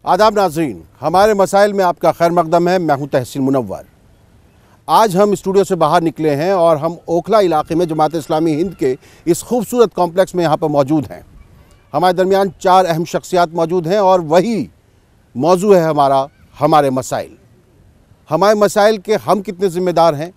आदाब नाज़रीन, हमारे मसाइल में आपका खैर मकदम है। मैं हूं तहसीन मुनव्वर। आज हम स्टूडियो से बाहर निकले हैं और हम ओखला इलाके में जमात इस्लामी हिंद के इस खूबसूरत कॉम्प्लेक्स में यहाँ पर मौजूद हैं। हमारे दरमियान 4 अहम शख्सियात मौजूद हैं और वही मौजू है हमारे मसाइल। हमारे मसाइल के हम कितने ज़िम्मेदार हैं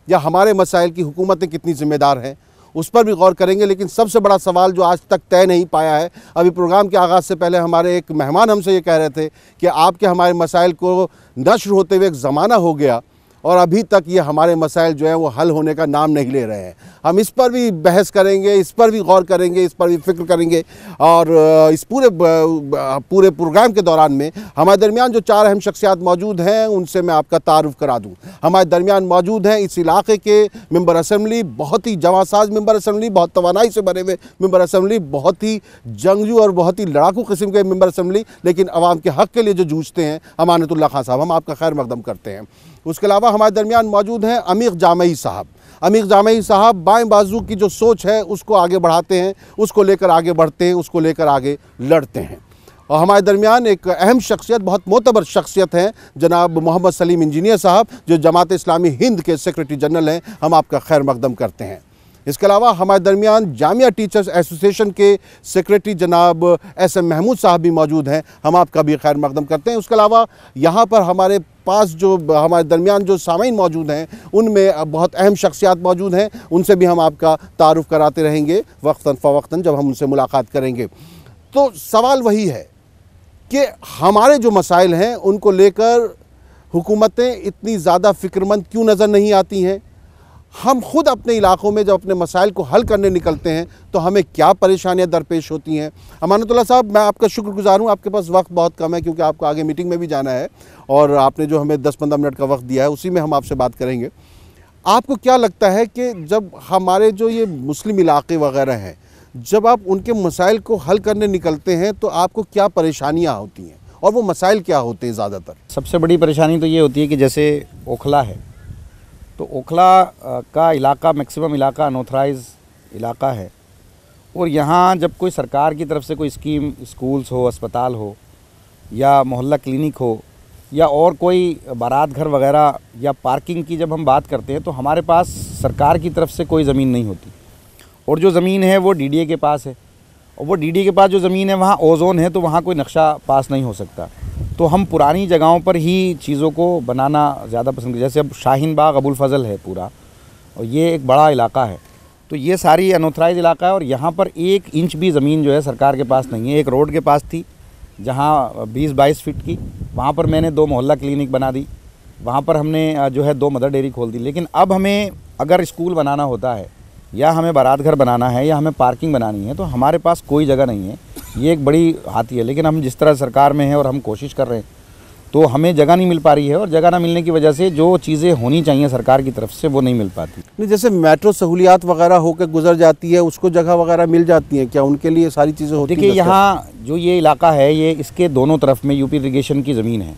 या हमारे मसाइल की हुकूमतें कितनी ज़िम्मेदार हैं, उस पर भी गौर करेंगे। लेकिन सबसे बड़ा सवाल जो आज तक तय नहीं पाया है, अभी प्रोग्राम के आगाज़ से पहले हमारे एक मेहमान हमसे ये कह रहे थे कि आपके हमारे मसाइल को नश्र होते हुए एक ज़माना हो गया और अभी तक ये हमारे मसाइल जो हैं वो हल होने का नाम नहीं ले रहे हैं। हम इस पर भी बहस करेंगे, इस पर भी गौर करेंगे, इस पर भी फ़िक्र करेंगे और इस पूरे प्रोग्राम के दौरान में हमारे दरमियान जो 4 अहम शख्सियात मौजूद हैं उनसे मैं आपका तारुफ़ करा दूँ। हमारे दरमियान मौजूद हैं इस इलाके के मेंबर असम्बली, बहुत ही जवासाज मेंबर असम्बली, बहुत तवानाई से भरे हुए मेंबर असम्बली, बहुत ही जंगजू और बहुत ही लड़ाकू किस्म के मेंबर असम्बली, लेकिन आवाम के हक़ के लिए जो जूझते हैं, अमानतुल्लाह खान साहब, हम आपका खैर मकदम करते हैं। उसके अलावा हमारे दरमियान मौजूद हैं अमीर जामई साहब। अमीर जामई साहब बाएं बाजू की जो सोच है उसको आगे बढ़ाते हैं, उसको लेकर आगे बढ़ते हैं, उसको लेकर आगे लड़ते हैं। और हमारे दरमियान एक अहम शख्सियत, बहुत मोतबर शख्सियत हैं, जनाब मोहम्मद सलीम इंजीनियर साहब, जो जमात इस्लामी हिंद के सेक्रेटरी जनरल हैं। हम आपका खैर मकदम करते हैं। इसके अलावा हमारे दरमियान जामिया टीचर्स एसोसिएशन के सेक्रेटरी जनाब SM महमूद साहब भी मौजूद हैं। हम आपका भी खैर मकदम करते हैं। उसके अलावा यहाँ पर हमारे पास जो हमारे दरमियान जो सामीन मौजूद हैं उनमें बहुत अहम शख्सियात मौजूद हैं, उनसे भी हम आपका तारुफ़ कराते रहेंगे वक्तन फ़वक्तन जब हम उनसे मुलाकात करेंगे। तो सवाल वही है कि हमारे जो मसाइल हैं उनको लेकर हुकूमतें इतनी ज़्यादा फ़िक्रमंद क्यों नज़र नहीं आती हैं। हम ख़ुद अपने इलाक़ों में जब अपने मसाइल को हल करने निकलते हैं तो हमें क्या परेशानियां दरपेश होती हैं। अमानतुल्लाह साहब, मैं आपका शुक्रगुज़ार हूँ, आपके पास वक्त बहुत कम है क्योंकि आपको आगे मीटिंग में भी जाना है और आपने जो हमें 10-15 मिनट का वक्त दिया है उसी में हम आपसे बात करेंगे। आपको क्या लगता है कि जब हमारे जो ये मुस्लिम इलाक़े वग़ैरह हैं, जब आप उनके मसाइल को हल करने निकलते हैं तो आपको क्या परेशानियाँ होती हैं और वो मसाइल क्या होते हैं ज़्यादातर? सबसे बड़ी परेशानी तो ये होती है कि जैसे ओखला है तो ओखला का इलाका मैक्सिमम इलाका अनऑथराइज इलाका है और यहाँ जब कोई सरकार की तरफ से कोई स्कीम, स्कूल्स हो, अस्पताल हो या मोहल्ला क्लिनिक हो या और कोई बारात घर वगैरह या पार्किंग की जब हम बात करते हैं तो हमारे पास सरकार की तरफ से कोई ज़मीन नहीं होती और जो ज़मीन है वो DDA के पास है और वो DDA के पास जो ज़मीन है वहाँ ओज़ोन है तो वहाँ कोई नक्शा पास नहीं हो सकता। तो हम पुरानी जगहों पर ही चीज़ों को बनाना ज़्यादा पसंद करते। जैसे अब शाहीन बाग अबुल फज़ल है पूरा और ये एक बड़ा इलाका है, तो ये सारी अनऑथराइज इलाका है और यहाँ पर 1 इंच भी ज़मीन जो है सरकार के पास नहीं है। एक रोड के पास थी जहाँ 20-22 फीट की, वहाँ पर मैंने 2 मोहल्ला क्लिनिक बना दी, वहाँ पर हमने जो है 2 मदर डेयरी खोल दी। लेकिन अब हमें अगर स्कूल बनाना होता है या हमें बारात घर बनाना है या हमें पार्किंग बनानी है तो हमारे पास कोई जगह नहीं है। ये एक बड़ी हाथी है। लेकिन हम जिस तरह सरकार में हैं और हम कोशिश कर रहे हैं तो हमें जगह नहीं मिल पा रही है और जगह ना मिलने की वजह से जो चीज़ें होनी चाहिए सरकार की तरफ से वो नहीं मिल पाती। नहीं, जैसे मेट्रो सहूलियात वगैरह होकर गुजर जाती है, उसको जगह वगैरह मिल जाती है क्या? उनके लिए सारी चीज़ें होती हैं? देखिए, यहाँ जो ये इलाका है ये इसके दोनों तरफ में यूपी इरीगेशन की ज़मीन है।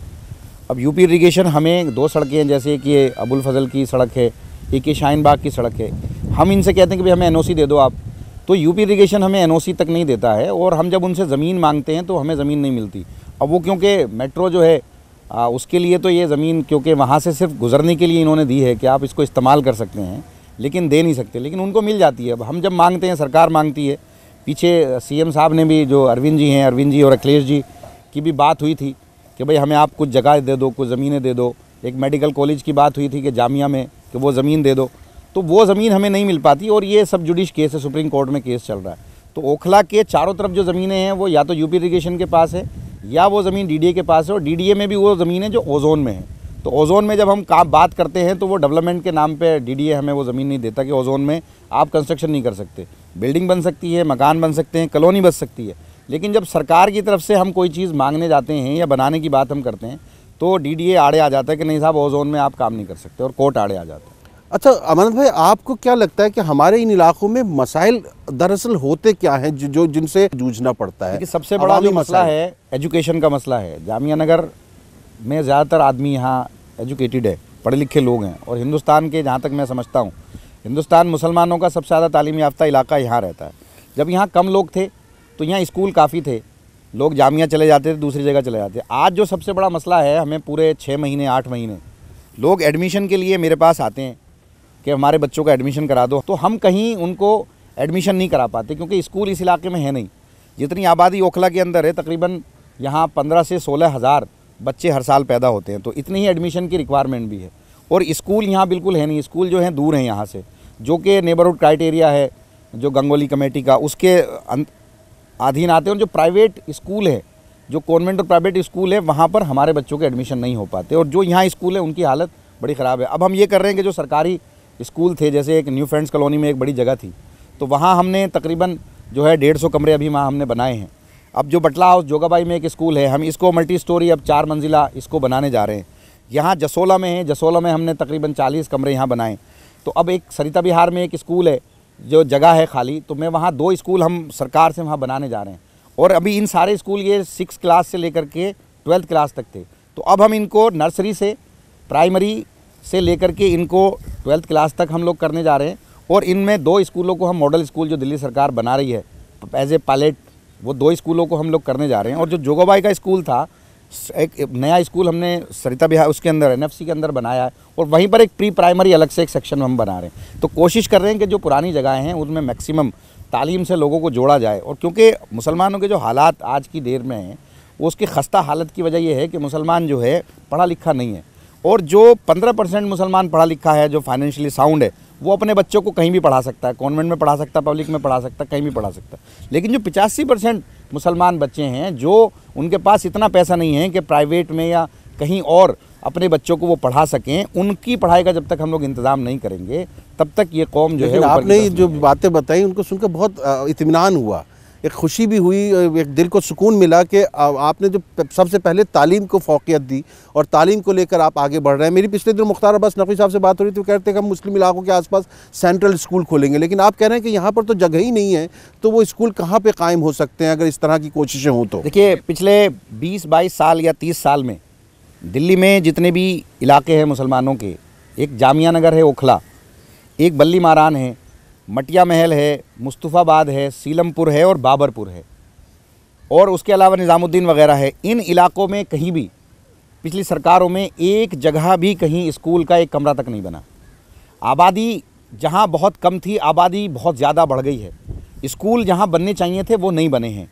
अब यूपी इरीगेशन हमें 2 सड़कें हैं, जैसे कि ये अबुल फज़ल की सड़क है, एक ये शाहीन बाग की सड़क है। हम इनसे कहते हैं कि भाई हमें NOC दे दो आप, तो यूपी इरीगेशन हमें NOC तक नहीं देता है और हम जब उनसे ज़मीन मांगते हैं तो हमें ज़मीन नहीं मिलती। अब वो क्योंकि मेट्रो जो है उसके लिए तो ये ज़मीन क्योंकि वहाँ से सिर्फ गुजरने के लिए इन्होंने दी है कि आप इसको इस्तेमाल कर सकते हैं, लेकिन दे नहीं सकते, लेकिन उनको मिल जाती है। अब हम जब मांगते हैं, सरकार मांगती है। पीछे CM साहब ने भी, जो अरविंद जी हैं, अरविंद जी और अखिलेश जी की भी बात हुई थी कि भाई हमें आप कुछ जगह दे दो, कुछ ज़मीनें दे दो। एक मेडिकल कॉलेज की बात हुई थी कि जामिया में कि वो ज़मीन दे दो, तो वो ज़मीन हमें नहीं मिल पाती और ये सब जुडिश केस है, सुप्रीम कोर्ट में केस चल रहा है। तो ओखला के चारों तरफ जो ज़मीनें हैं वो या तो यूपी इरीगेशन के पास है या वो ज़मीन DDA के पास है और DDA में भी वो ज़मीन है जो ओज़ोन में है। तो ओज़ोन में जब हम बात करते हैं तो वो डेवलपमेंट के नाम पे DDA हमें वो ज़मीन नहीं देता कि ओज़ोन में आप कंस्ट्रक्शन नहीं कर सकते। बिल्डिंग बन सकती है, मकान बन सकते हैं, कॉलोनी बन सकती है, लेकिन जब सरकार की तरफ से हम कोई चीज़ मांगने जाते हैं या बनाने की बात हम करते हैं तो DDA आड़े आ जाता है कि नहीं साहब, ओज़ोन में आप काम नहीं कर सकते और कोर्ट आड़े आ जाता है। अच्छा अमन भाई, आपको क्या लगता है कि हमारे इन इलाकों में मसाइल दरअसल होते क्या हैं जो जिनसे जूझना पड़ता है? सबसे बड़ा जो मसला है एजुकेशन का मसला है। जामिया नगर में ज़्यादातर आदमी यहाँ एजुकेटेड है, पढ़े लिखे लोग हैं और हिंदुस्तान के, जहाँ तक मैं समझता हूँ, हिंदुस्तान मुसलमानों का सबसे ज़्यादा तालीम याफ्ता इलाका यहाँ रहता है। जब यहाँ कम लोग थे तो यहाँ स्कूल काफ़ी थे, लोग जामिया चले जाते थे, दूसरी जगह चले जाते। आज जो सबसे बड़ा मसला है, हमें पूरे 6 महीने 8 महीने लोग एडमिशन के लिए मेरे पास आते हैं कि हमारे बच्चों का एडमिशन करा दो, तो हम कहीं उनको एडमिशन नहीं करा पाते क्योंकि स्कूल इस इलाके में है नहीं। जितनी आबादी ओखला के अंदर है, तकरीबन यहाँ 15 से 16 हज़ार बच्चे हर साल पैदा होते हैं, तो इतनी ही एडमिशन की रिक्वायरमेंट भी है। और स्कूल यहाँ बिल्कुल है नहीं, स्कूल जो है दूर हैं यहाँ से, जो कि नेबरहुड क्राइटेरिया है जो गंगोली कमेटी का, उसके अधीन आते हैं। और जो प्राइवेट स्कूल है, जो कॉन्वेंट और प्राइवेट स्कूल है, वहाँ पर हमारे बच्चों के एडमिशन नहीं हो पाते। और जो यहाँ स्कूल है उनकी हालत बड़ी ख़राब है। अब हम ये कर रहे हैं कि जो सरकारी स्कूल थे, जैसे एक न्यू फ्रेंड्स कॉलोनी में एक बड़ी जगह थी, तो वहाँ हमने तकरीबन जो है 150 कमरे अभी वहाँ हमने बनाए हैं। अब जो बटला हाउस जोगाबाई में एक स्कूल है, हम इसको मल्टी स्टोरी अब 4 मंजिला इसको बनाने जा रहे हैं। यहाँ जसोला में है, जसोला में हमने तकरीबन 40 कमरे यहाँ बनाए। तो अब एक सरिता विहार में एक स्कूल है जो जगह है खाली, तो मैं वहाँ 2 स्कूल हम सरकार से वहाँ बनाने जा रहे हैं। और अभी इन सारे स्कूल ये 6 क्लास से लेकर के 12th क्लास तक थे, तो अब हम इनको नर्सरी से, प्राइमरी से लेकर के इनको 12th क्लास तक हम लोग करने जा रहे हैं। और इनमें 2 स्कूलों को हम मॉडल स्कूल जो दिल्ली सरकार बना रही है एज ए पायलट, वो 2 स्कूलों को हम लोग करने जा रहे हैं। और जो जोगाबाई का स्कूल था, एक नया स्कूल हमने सरिता विहार उसके अंदर एनएफसी के अंदर बनाया है, और वहीं पर एक प्री प्राइमरी अलग से एक सेक्शन हम बना रहे हैं। तो कोशिश कर रहे हैं कि जो पुरानी जगहें हैं उनमें मैक्सिमम तालीम से लोगों को जोड़ा जाए। और क्योंकि मुसलमानों के जो हालात आज की देर में हैं, वो उसकी खस्ता हालत की वजह ये है कि मुसलमान जो है पढ़ा लिखा नहीं है। और जो 15% मुसलमान पढ़ा लिखा है, जो फाइनेंशियली साउंड है, वो अपने बच्चों को कहीं भी पढ़ा सकता है, कॉन्वेंट में पढ़ा सकता है, पब्लिक में पढ़ा सकता है, कहीं भी पढ़ा सकता है। लेकिन जो 85% मुसलमान बच्चे हैं, जो उनके पास इतना पैसा नहीं है कि प्राइवेट में या कहीं और अपने बच्चों को वो पढ़ा सकें, उनकी पढ़ाई का जब तक हम लोग इंतज़ाम नहीं करेंगे, तब तक ये कौम जो है। आपने जो बातें बताई उनको सुनकर बहुत इत्मीनान हुआ, एक खुशी भी हुई, एक दिल को सुकून मिला कि आपने जो सबसे पहले तालीम को फ़ौक़ियत दी और तालीम को लेकर आप आगे बढ़ रहे हैं। मेरी पिछले दिन मुख्तार अब्बास नकवी साहब से बात हो रही थी, वो कहते हैं कि हम मुस्लिम इलाकों के आसपास सेंट्रल स्कूल खोलेंगे, लेकिन आप कह रहे हैं कि यहाँ पर तो जगह ही नहीं है, तो वो स्कूल कहाँ पर कायम हो सकते हैं अगर इस तरह की कोशिशें हों तो? देखिए, पिछले 20-22 साल या 30 साल में दिल्ली में जितने भी इलाके हैं मुसलमानों के, एक जामिया नगर है ओखला, एक बल्ली मारान है, मटिया महल है, मुस्तफ़ाबाद है, सीलमपुर है और बाबरपुर है, और उसके अलावा निज़ामुद्दीन वगैरह है। इन इलाकों में कहीं भी पिछली सरकारों में एक जगह भी कहीं स्कूल का एक कमरा तक नहीं बना। आबादी जहां बहुत कम थी, आबादी बहुत ज़्यादा बढ़ गई है। स्कूल जहां बनने चाहिए थे वो नहीं बने हैं।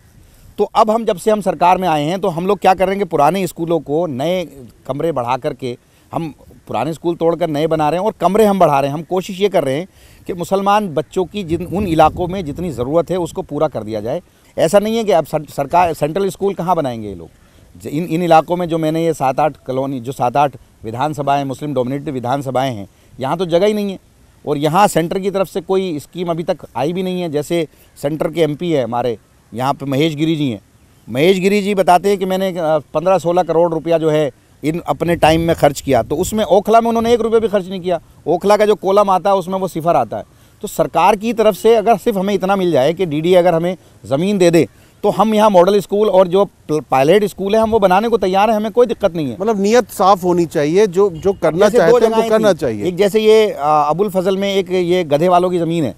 तो अब हम जब से हम सरकार में आए हैं, तो हम लोग क्या कर रहे हैं कि पुराने स्कूलों को नए कमरे बढ़ा करके, हम पुराने स्कूल तोड़कर नए बना रहे हैं और कमरे हम बढ़ा रहे हैं। हम कोशिश ये कर रहे हैं कि मुसलमान बच्चों की उन इलाकों में जितनी ज़रूरत है उसको पूरा कर दिया जाए। ऐसा नहीं है कि अब सरकार सेंट्रल स्कूल कहाँ बनाएंगे ये लोग। इन इलाकों में जो मैंने ये 7-8 कॉलोनी, जो 7-8 विधानसभाएँ, मुस्लिम डोमिनेटेड विधानसभाएँ हैं, यहाँ तो जगह ही नहीं है। और यहाँ सेंटर की तरफ से कोई स्कीम अभी तक आई भी नहीं है। जैसे सेंटर के MP है हमारे यहाँ पे, महेश गिरी जी हैं। महेश गिरी जी बताते हैं कि मैंने 15-16 करोड़ रुपया जो है इन अपने टाइम में खर्च किया, तो उसमें ओखला में उन्होंने 1 रुपये भी खर्च नहीं किया। ओखला का जो कोलम आता है उसमें वो सिफर आता है। तो सरकार की तरफ से अगर सिर्फ हमें इतना मिल जाए कि DDA अगर हमें ज़मीन दे दे, तो हम यहाँ मॉडल स्कूल और जो पायलट स्कूल है हम वो बनाने को तैयार हैं, हमें कोई दिक्कत नहीं है। मतलब नीयत साफ़ होनी चाहिए, जो करना चाहते हैं वो करना चाहिए। एक जैसे ये अबुल फजल में एक ये गधे वालों की ज़मीन है,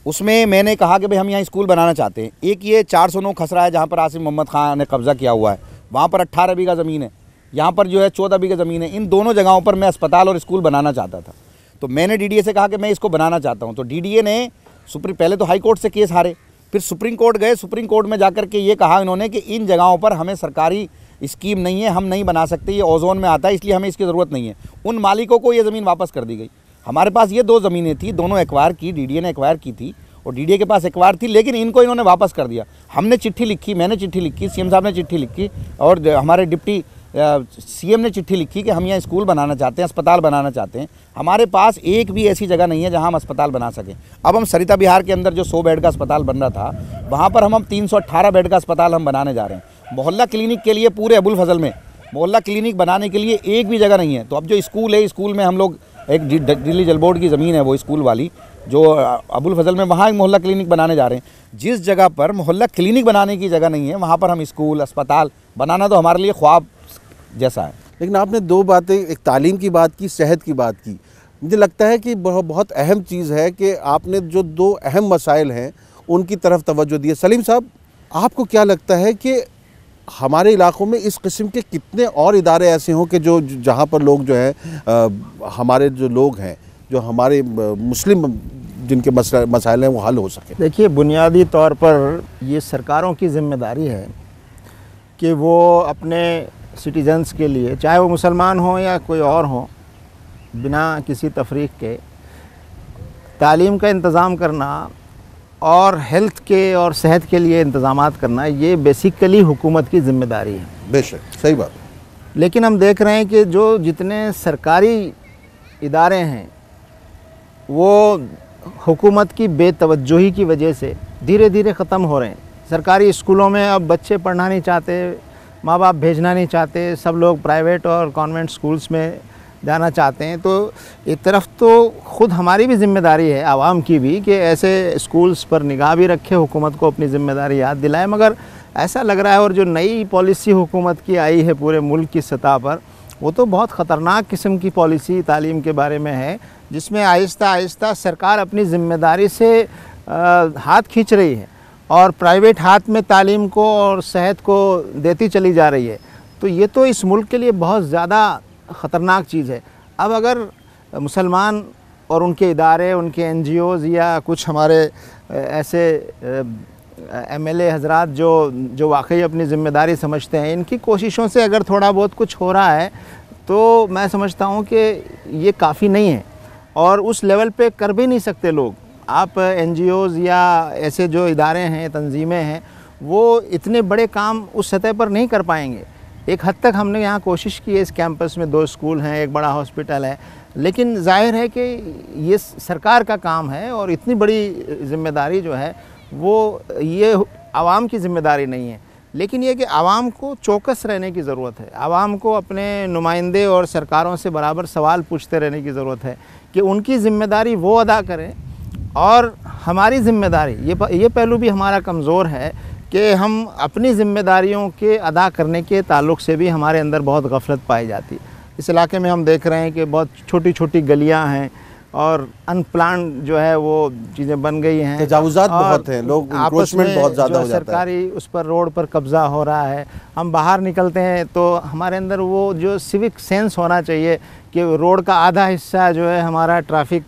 उसमें मैंने कहा कि भाई हम यहाँ स्कूल बनाना चाहते हैं। एक ये 409 खसरा है जहाँ पर आसिम मोहम्मद खान ने कब्ज़ा किया हुआ है, वहाँ पर 18 बीघा ज़मीन है, यहाँ पर जो है 14 बीघा ज़मीन है। इन दोनों जगहों पर मैं अस्पताल और स्कूल बनाना चाहता था। तो मैंने DDA से कहा कि मैं इसको बनाना चाहता हूँ। तो DDA ने पहले तो हाई कोर्ट से केस हारे, फिर सुप्रीम कोर्ट गए। सुप्रीम कोर्ट में जाकर के ये कहा इन्होंने कि इन जगहों पर हमें सरकारी स्कीम नहीं है, हम नहीं बना सकते, ये ओजोन में आता है, इसलिए हमें इसकी ज़रूरत नहीं है। उन मालिकों को ये ज़मीन वापस कर दी गई। हमारे पास ये 2 ज़मीनें थी, दोनों एक्वायर की, DDA ने एक्वायर की थी और DDA के पास एक्वायर थी, लेकिन इनको इन्होंने वापस कर दिया। हमने चिट्ठी लिखी, मैंने चिट्ठी लिखी, CM साहब ने चिट्ठी लिखी और हमारे डिप्टी CM ने चिट्ठी लिखी कि हम यहाँ स्कूल बनाना चाहते हैं, अस्पताल बनाना चाहते हैं। हमारे पास एक भी ऐसी जगह नहीं है जहाँ हम अस्पताल बना सकें। अब हम सरिता विहार के अंदर जो 100 बेड का अस्पताल बन रहा था, वहाँ पर हम 318 बेड का अस्पताल हम बनाने जा रहे हैं। मोहल्ला क्लिनिक के लिए पूरे अबुल फजल में मोहल्ला क्लिनिक बनाने के लिए एक भी जगह नहीं है। तो अब जो स्कूल है, स्कूल में हम लोग एक दिल्ली जल बोर्ड की ज़मीन है वो स्कूल वाली, जो अबुल फजल में, वहाँ एक मोहल्ला क्लिनिक बनाने जा रहे हैं। जिस जगह पर मोहल्ला क्लिनिक बनाने की जगह नहीं है, वहाँ पर हम स्कूल अस्पताल बनाना तो हमारे लिए ख्वाब जैसा है। लेकिन आपने 2 बातें, एक तालीम की बात की, सेहत की बात की। मुझे लगता है कि बहुत अहम चीज़ है कि आपने जो 2 अहम मसाइल हैं उनकी तरफ तवज्जो दी है। सलीम साहब, आपको क्या लगता है कि हमारे इलाकों में इस किस्म के कितने और इदारे ऐसे हों कि जो जहाँ पर लोग जो है हमारे जो लोग हैं, जो हमारे मुस्लिम जिनके मसाइल हैं वो हल हो सके? देखिए, बुनियादी तौर पर ये सरकारों की ज़िम्मेदारी है कि वो अपने सिटीजन्स के लिए, चाहे वो मुसलमान हों या कोई और हो, बिना किसी तफरीक के तालीम का इंतज़ाम करना और हेल्थ के और सेहत के लिए इंतज़ामात करना, ये बेसिकली हुकूमत की ज़िम्मेदारी है। बेशक, सही बात। लेकिन हम देख रहे हैं कि जो जितने सरकारी इदारे हैं वो हुकूमत की बेतवज्जोही की वजह से धीरे धीरे ख़त्म हो रहे हैं। सरकारी स्कूलों में अब बच्चे पढ़ना नहीं चाहते, माँ बाप भेजना नहीं चाहते, सब लोग प्राइवेट और कॉन्वेंट स्कूल्स में जाना चाहते हैं। तो एक तरफ तो ख़ुद हमारी भी ज़िम्मेदारी है, आवाम की भी, कि ऐसे स्कूल्स पर निगाह भी रखे, हुकूमत को अपनी ज़िम्मेदारी याद दिलाए। मगर ऐसा लग रहा है, और जो नई पॉलिसी हुकूमत की आई है पूरे मुल्क की सतह पर, वो तो बहुत ख़तरनाक किस्म की पॉलिसी तालीम के बारे में है, जिसमें आहिस्ता आहिस्ता सरकार अपनी ज़िम्मेदारी से हाथ खींच रही है और प्राइवेट हाथ में तालीम को और सेहत को देती चली जा रही है। तो ये तो इस मुल्क के लिए बहुत ज़्यादा ख़तरनाक चीज़ है। अब अगर मुसलमान और उनके इदारे, उनके NGOs या कुछ हमारे ऐसे MLA हजरात जो वाकई अपनी ज़िम्मेदारी समझते हैं, इनकी कोशिशों से अगर थोड़ा बहुत कुछ हो रहा है तो मैं समझता हूँ कि ये काफ़ी नहीं है और उस लेवल पे कर भी नहीं सकते लोग। आप NGOs या ऐसे जो इदारे हैं, तंजीमें हैं, वो इतने बड़े काम उस सतह पर नहीं कर पाएंगे। एक हद तक हमने यहाँ कोशिश की है, इस कैंपस में 2 स्कूल हैं, एक बड़ा हॉस्पिटल है, लेकिन जाहिर है कि ये सरकार का काम है और इतनी बड़ी ज़िम्मेदारी जो है वो ये आवाम की ज़िम्मेदारी नहीं है। लेकिन ये कि आवाम को चौकस रहने की ज़रूरत है, आवाम को अपने नुमाइंदे और सरकारों से बराबर सवाल पूछते रहने की ज़रूरत है कि उनकी ज़िम्मेदारी वो अदा करें और हमारी ज़िम्मेदारी, ये पहलू भी हमारा कमज़ोर है कि हम अपनी ज़िम्मेदारियों के अदा करने के ताल्लुक़ से भी हमारे अंदर बहुत गफलत पाई जाती है। इस इलाके में हम देख रहे हैं कि बहुत छोटी छोटी गलियां हैं और अनप्लान जो है वो चीज़ें बन गई हैं, तजावुज़ात बहुत हैं, लोग इंक्रोचमेंट बहुत ज़्यादा हो जाता है, सरकारी उस पर रोड पर कब्ज़ा हो रहा है। हम बाहर निकलते हैं तो हमारे अंदर वो जो सिविक सेंस होना चाहिए कि रोड का आधा हिस्सा जो है हमारा ट्रैफिक,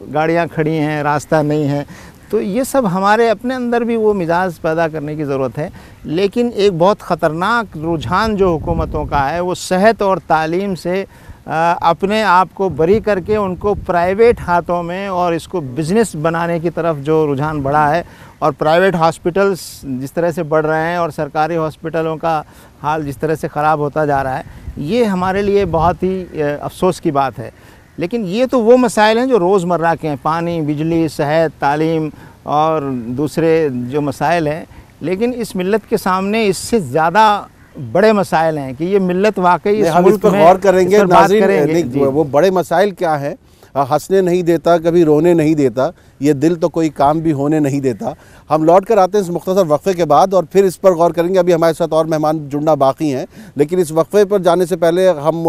गाड़ियाँ खड़ी हैं, रास्ता नहीं है, तो ये सब हमारे अपने अंदर भी वो मिजाज पैदा करने की ज़रूरत है। लेकिन एक बहुत ख़तरनाक रुझान जो हुकूमतों का है वो सेहत और तालीम से अपने आप को बरी करके उनको प्राइवेट हाथों में और इसको बिज़नेस बनाने की तरफ जो रुझान बढ़ा है, और प्राइवेट हॉस्पिटल्स जिस तरह से बढ़ रहे हैं और सरकारी हॉस्पिटलों का हाल जिस तरह से ख़राब होता जा रहा है, ये हमारे लिए बहुत ही अफसोस की बात है। लेकिन ये तो वो मसाइल हैं जो रोज़मर्रा के हैं, पानी, बिजली, सेहत, तालीम और दूसरे जो मसाइल हैं। लेकिन इस मिल्लत के सामने इससे ज़्यादा बड़े मसाइल हैं कि ये मिल्लत वाकई इस मुल्क में गौर करेंगे। नाज़रीन, वो बड़े मसाइल क्या हैं? हंसने नहीं देता, कभी रोने नहीं देता, ये दिल तो कोई काम भी होने नहीं देता। हम लौट कर आते हैं इस मुख्तसर वक्फे के बाद और फिर इस पर गौर करेंगे। अभी हमारे साथ और मेहमान जुड़ना बाकी हैं, लेकिन इस वक्फे पर जाने से पहले हम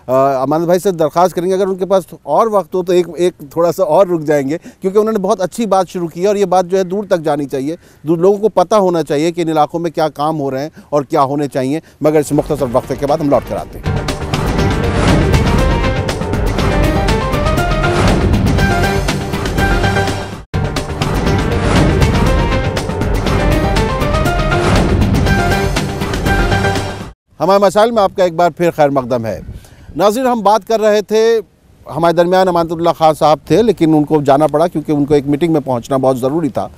अमानत भाई से दरख्वास्त करेंगे, अगर उनके पास और वक्त हो तो एक थोड़ा सा और रुक जाएंगे, क्योंकि उन्होंने बहुत अच्छी बात शुरू की है और ये बात जो है दूर तक जानी चाहिए, लोगों को पता होना चाहिए कि इन इलाकों में क्या काम हो रहे हैं और क्या होने चाहिए। मगर इस मुख्तसर वक्फे के बाद हम लौट कर आते हैं। हमारे मसाइल में आपका एक बार फिर खैर मकदम है। नाज़रीन, हम बात कर रहे थे, हमारे दरमियान अमानतुल्लाह खान साहब थे, लेकिन उनको जाना पड़ा क्योंकि उनको एक मीटिंग में पहुंचना बहुत ज़रूरी था।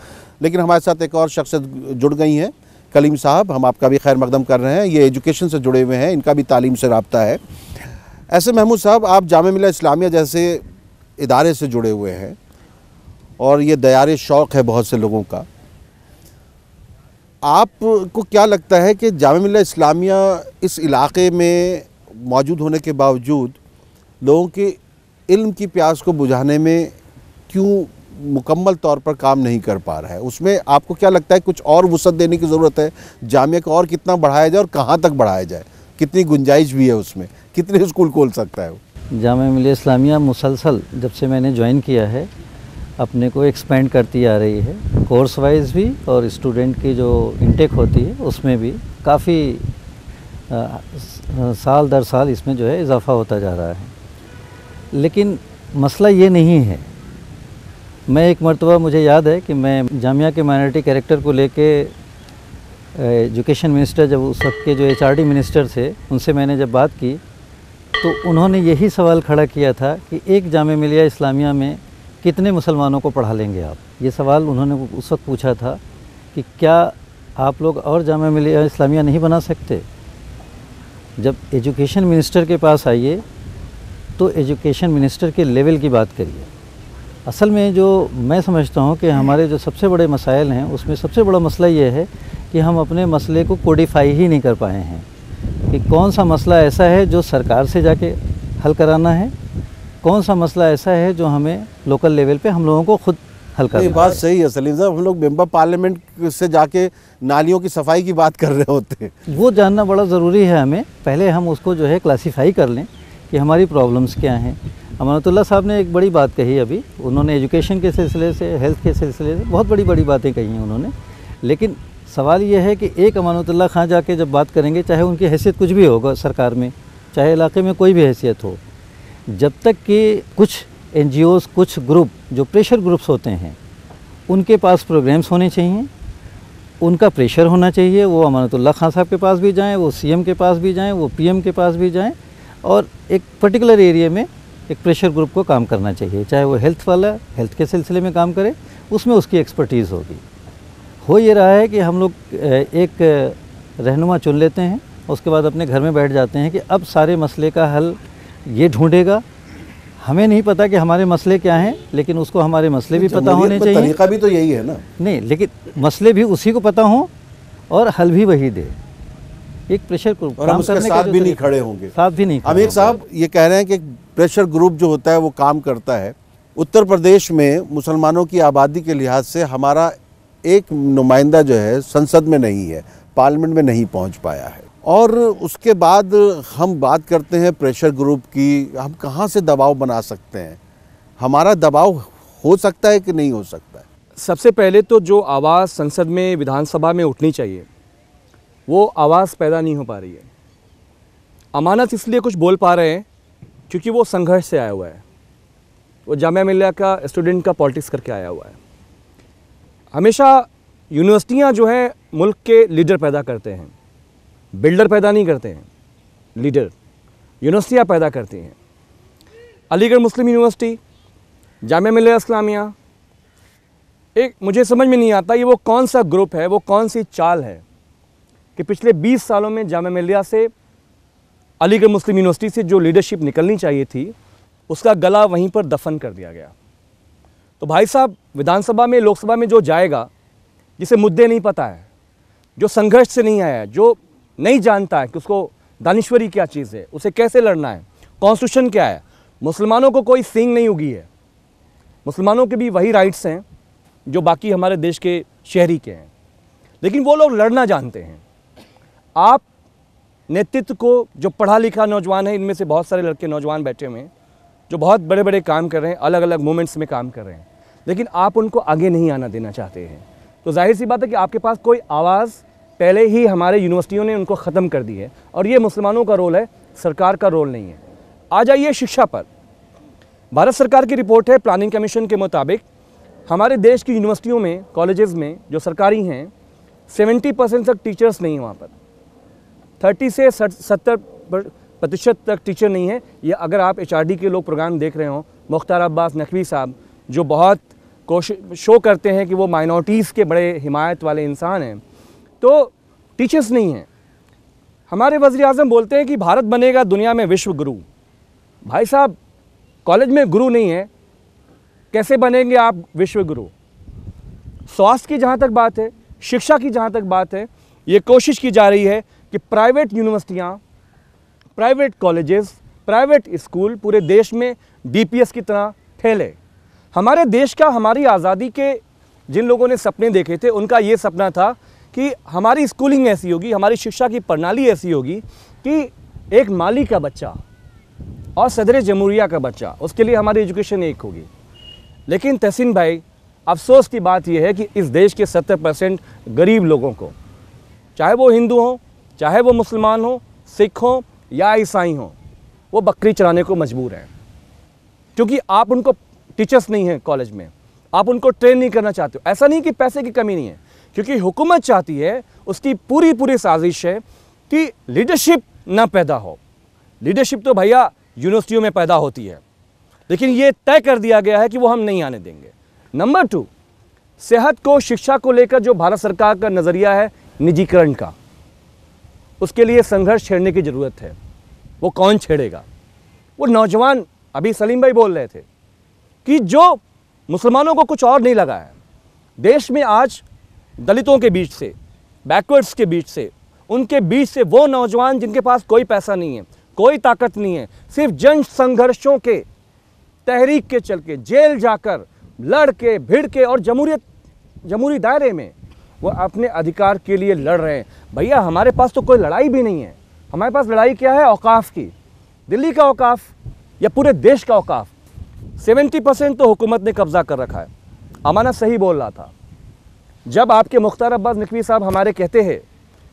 लेकिन हमारे साथ एक और शख्सियत जुड़ गई हैं, कलीम साहब। हम आपका भी खैर मकदम कर रहे हैं। ये एजुकेशन से जुड़े हुए हैं, इनका भी तालीम से रब्ता है। ऐसे महमूद साहब, आप जामिया मिल्लत इस्लामिया जैसे इदारे से जुड़े हुए हैं और ये दयारे शौक़ है बहुत से लोगों का। आपको क्या लगता है कि जामिया मिल्लत इस्लामिया इस इलाके में मौजूद होने के बावजूद लोगों के इल्म की प्यास को बुझाने में क्यों मुकम्मल तौर पर काम नहीं कर पा रहा है? उसमें आपको क्या लगता है कुछ और वुसअत देने की ज़रूरत है? जामिया को और कितना बढ़ाया जाए और कहाँ तक बढ़ाया जाए? कितनी गुंजाइश भी है उसमें? कितने स्कूल खोल सकता है वो? जामिया मिल्लत इस्लामिया मुसलसल जब से मैंने ज्वाइन किया है अपने को एक्सपेंड करती आ रही है, कोर्स वाइज भी और स्टूडेंट की जो इनटेक होती है उसमें भी काफ़ी साल दर साल इसमें जो है इजाफ़ा होता जा रहा है। लेकिन मसला ये नहीं है। मैं एक मरतबा मुझे याद है कि मैं जामिया के माइनॉरिटी कैरेक्टर को लेके एजुकेशन मिनिस्टर, जब उस वक्त के जो एचआरडी मिनिस्टर थे, उनसे मैंने जब बात की तो उन्होंने यही सवाल खड़ा किया था कि एक जामिया मिलिया इस्लामिया में कितने मुसलमानों को पढ़ा लेंगे आप। ये सवाल उन्होंने उस वक्त पूछा था कि क्या आप लोग और जामिया मिलिया इस्लामिया नहीं बना सकते। जब एजुकेशन मिनिस्टर के पास आइए तो एजुकेशन मिनिस्टर के लेवल की बात करिए। असल में जो मैं समझता हूँ कि हमारे जो सबसे बड़े मसाइल हैं उसमें सबसे बड़ा मसला ये है कि हम अपने मसले को कोडिफाई ही नहीं कर पाए हैं कि कौन सा मसला ऐसा है जो सरकार से जाके हल कराना है, कौन सा मसला ऐसा है जो हमें लोकल लेवल पे हम लोगों को खुद हल करना है। ये बात सही है सलीम साहब, हम लोग मेंबर पार्लियामेंट से जाके नालियों की सफाई की बात कर रहे होते हैं। वो जानना बड़ा ज़रूरी है हमें। पहले हम उसको जो है क्लासीफाई कर लें कि हमारी प्रॉब्लम्स क्या हैं। अमानतुल्लाह साहब ने एक बड़ी बात कही अभी, उन्होंने एजुकेशन के सिलसिले से, हेल्थ के सिलसिले से बहुत बड़ी बातें कही हैं उन्होंने। लेकिन सवाल ये है कि एक अमानतुल्लाह खां जाके जब बात करेंगे, चाहे उनकी हैसियत कुछ भी होगा सरकार में, चाहे इलाके में कोई भी हैसियत हो, जब तक कि कुछ NGOs, कुछ ग्रुप जो प्रेशर ग्रुप्स होते हैं, उनके पास प्रोग्राम्स होने चाहिए, उनका प्रेशर होना चाहिए। वो अमानतुल्लाह खां साहब के पास भी जाएँ, वो CM के पास भी जाएँ, वो PM के पास भी जाएँ, और एक पर्टिकुलर एरिया में एक प्रेशर ग्रुप को काम करना चाहिए। चाहे वो हेल्थ वाला हेल्थ के सिलसिले में काम करे, उसमें उसकी एक्सपर्टीज़ होगी। हो ये रहा है कि हम लोग एक रहनुमा चुन लेते हैं, उसके बाद अपने घर में बैठ जाते हैं कि अब सारे मसले का हल ये ढूंढेगा। हमें नहीं पता कि हमारे मसले क्या हैं, लेकिन उसको हमारे मसले भी पता होने चाहिए। तरीका भी तो यही है ना। नहीं, लेकिन मसले भी उसी को पता हों और हल भी वही दे। एक प्रेशर ग्रुप और हम उसके साथ भी नहीं खड़े होंगे। साथ भी नहीं। अमीर साहब ये कह रहे हैं कि प्रेशर ग्रुप जो होता है वो काम करता है। उत्तर प्रदेश में मुसलमानों की आबादी के लिहाज से हमारा एक नुमाइंदा जो है संसद में नहीं है, पार्लियामेंट में नहीं पहुंच पाया है। और उसके बाद हम बात करते हैं प्रेशर ग्रुप की, हम कहाँ से दबाव बना सकते हैं? हमारा दबाव हो सकता है कि नहीं हो सकता है? सबसे पहले तो जो आवाज़ संसद में, विधानसभा में उठनी चाहिए, वो आवाज़ पैदा नहीं हो पा रही है। अमानत इसलिए कुछ बोल पा रहे हैं क्योंकि वो संघर्ष से आया हुआ है, वो जामिया मिलिया का स्टूडेंट का पॉलिटिक्स करके आया हुआ है। हमेशा यूनिवर्सिटियां जो हैं मुल्क के लीडर पैदा करते हैं, बिल्डर पैदा नहीं करते हैं, लीडर यूनिवर्सिटियां पैदा करती हैं। अलीगढ़ मुस्लिम यूनिवर्सिटी, जामिया मिलिया इस्लामिया, एक मुझे समझ में नहीं आता ये वो कौन सा ग्रुप है, वो कौन सी चाल है कि पिछले 20 सालों में जामिया मिलिया से, अलीगढ़ मुस्लिम यूनिवर्सिटी से जो लीडरशिप निकलनी चाहिए थी, उसका गला वहीं पर दफन कर दिया गया। तो भाई साहब, विधानसभा में, लोकसभा में जो जाएगा, जिसे मुद्दे नहीं पता है, जो संघर्ष से नहीं आया है, जो नहीं जानता है कि उसको दानिश्वरी क्या चीज़ है, उसे कैसे लड़ना है, कॉन्स्टिट्यूशन क्या है, मुसलमानों को कोई सींग नहीं उगी है। मुसलमानों के भी वही राइट्स हैं जो बाकी हमारे देश के शहरी के हैं, लेकिन वो लोग लड़ना जानते हैं। आप नेतृत्व को, जो पढ़ा लिखा नौजवान है, इनमें से बहुत सारे लड़के नौजवान बैठे हुए हैं जो बहुत बड़े बड़े काम कर रहे हैं, अलग अलग मूवमेंट्स में काम कर रहे हैं, लेकिन आप उनको आगे नहीं आना देना चाहते हैं। तो जाहिर सी बात है कि आपके पास कोई आवाज़ पहले ही हमारे यूनिवर्सिटियों ने उनको ख़त्म कर दी है, और ये मुसलमानों का रोल है, सरकार का रोल नहीं है। आ जाइए शिक्षा पर। भारत सरकार की रिपोर्ट है, प्लानिंग कमीशन के मुताबिक हमारे देश की यूनिवर्सिटियों में, कॉलेजेस में जो सरकारी हैं, 70% तक टीचर्स नहीं हैं वहाँ पर। 30 से 70% तक टीचर नहीं है। ये अगर आप HRD के लोग प्रोग्राम देख रहे हो, मुख्तार अब्बास नकवी साहब जो बहुत कोशिश शो करते हैं कि वो माइनॉरिटीज़ के बड़े हिमायत वाले इंसान हैं, तो टीचर्स नहीं हैं। हमारे वज़ीर आज़म बोलते हैं कि भारत बनेगा दुनिया में विश्व गुरु। भाई साहब, कॉलेज में गुरु नहीं है, कैसे बनेंगे आप विश्व गुरु? स्वास्थ्य की जहाँ तक बात है, शिक्षा की जहाँ तक बात है, ये कोशिश की जा रही है कि प्राइवेट यूनिवर्सिटियाँ, प्राइवेट कॉलेजेस, प्राइवेट स्कूल पूरे देश में DPS की तरह फैले। हमारे देश का, हमारी आज़ादी के जिन लोगों ने सपने देखे थे, उनका ये सपना था कि हमारी स्कूलिंग ऐसी होगी, हमारी शिक्षा की प्रणाली ऐसी होगी कि एक माली का बच्चा और सदर जमहूरिया का बच्चा, उसके लिए हमारी एजुकेशन एक होगी। लेकिन तहसीन भाई, अफसोस की बात यह है कि इस देश के 70% गरीब लोगों को, चाहे वो हिंदू हों, चाहे वो मुसलमान हों, सिख हों या ईसाई हों, वो बकरी चराने को मजबूर हैं। क्योंकि आप उनको टीचर्स नहीं हैं कॉलेज में, आप उनको ट्रेन नहीं करना चाहते हो। ऐसा नहीं कि पैसे की कमी नहीं है, क्योंकि हुकूमत चाहती है, उसकी पूरी साजिश है कि लीडरशिप ना पैदा हो। लीडरशिप तो भैया यूनिवर्सिटियों में पैदा होती है, लेकिन ये तय कर दिया गया है कि वो हम नहीं आने देंगे। नंबर 2, सेहत को, शिक्षा को लेकर जो भारत सरकार का नज़रिया है निजीकरण का, उसके लिए संघर्ष छेड़ने की ज़रूरत है। वो कौन छेड़ेगा? वो नौजवान, अभी सलीम भाई बोल रहे थे कि जो मुसलमानों को कुछ और नहीं लगा है, देश में आज दलितों के बीच से, बैकवर्ड्स के बीच से, उनके बीच से वो नौजवान जिनके पास कोई पैसा नहीं है, कोई ताकत नहीं है, सिर्फ जन संघर्षों के, तहरीक के चल के, जेल जाकर लड़ के, भिड़ के और जमहूरी दायरे में वो अपने अधिकार के लिए लड़ रहे हैं। भैया हमारे पास तो कोई लड़ाई भी नहीं है। हमारे पास लड़ाई क्या है? औकाफ की। दिल्ली का औकाफ या पूरे देश का औकाफ 70% तो हुकूमत ने कब्जा कर रखा है। अमाना सही बोल रहा था, जब आपके मुख्तार अब्बास नकवी साहब हमारे कहते हैं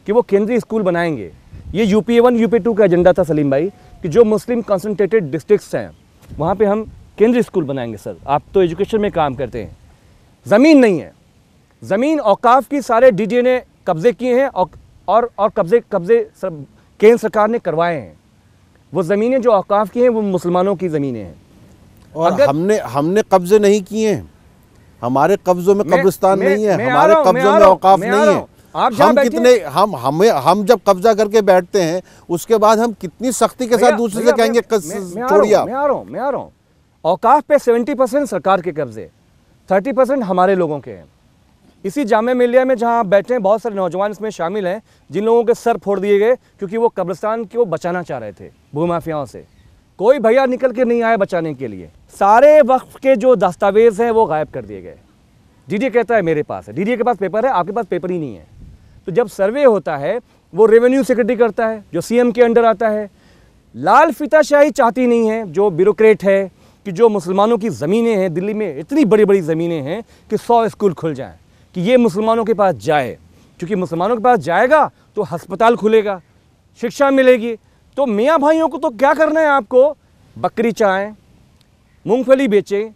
कि वो केंद्रीय स्कूल बनाएंगे, ये UP1 UP2 का एजेंडा था सलीम भाई, कि जो मुस्लिम कंसंट्रेटेड डिस्ट्रिक्ट्स हैं वहाँ पे हम केंद्रीय स्कूल बनाएंगे। सर आप तो एजुकेशन में काम करते हैं, ज़मीन नहीं है। ज़मीन औकाफ की सारे DDA ने कब्जे किए हैं और कब्जे केंद्र सरकार ने करवाए हैं। वो ज़मीनें जो औकाफ की हैं वो मुसलमानों की ज़मीनें हैं। और हमने कब्जे नहीं किए हैं। हमारे कब्जों में कब्रिस्तान नहीं है, हमारे कब्जों में औकाफ नहीं है। हम जब कब्जा करके बैठते हैं उसके बाद हम कितनी सख्ती के साथ दूसरे से कहेंगे छोड़िए। मैं आ रहा हूँ। औकाफ पे 70% सरकार के कब्जे, 30% हमारे लोगों के हैं। इसी जामे मिलिया में जहाँ आप बैठे हैं, बहुत सारे नौजवान इसमें शामिल हैं जिन लोगों के सर फोड़ दिए गए क्योंकि वो कब्रिस्तान को बचाना चाह रहे थे भूमाफियाओं से। कोई भैया निकल के नहीं आया बचाने के लिए। सारे वक्फ के जो दस्तावेज हैं वो गायब कर दिए गए। DDA कहता है मेरे पास है, DDA के पास पेपर है, आपके पास पेपर ही नहीं है। तो जब सर्वे होता है वो रेवेन्यू सेक्रेटरी करता है जो CM के अंडर आता है। लाल फीताशाही चाहती नहीं है जो ब्यूरोक्रेट है कि जो मुसलमानों की ज़मीनें हैं, दिल्ली में इतनी बड़ी बड़ी ज़मीनें हैं कि 100 स्कूल खुल जाएं, कि ये मुसलमानों के पास जाए, क्योंकि मुसलमानों के पास जाएगा तो अस्पताल खुलेगा, शिक्षा मिलेगी। तो मियाँ भाइयों को तो क्या करना है आपको? बकरी चराएं, मूंगफली बेचें,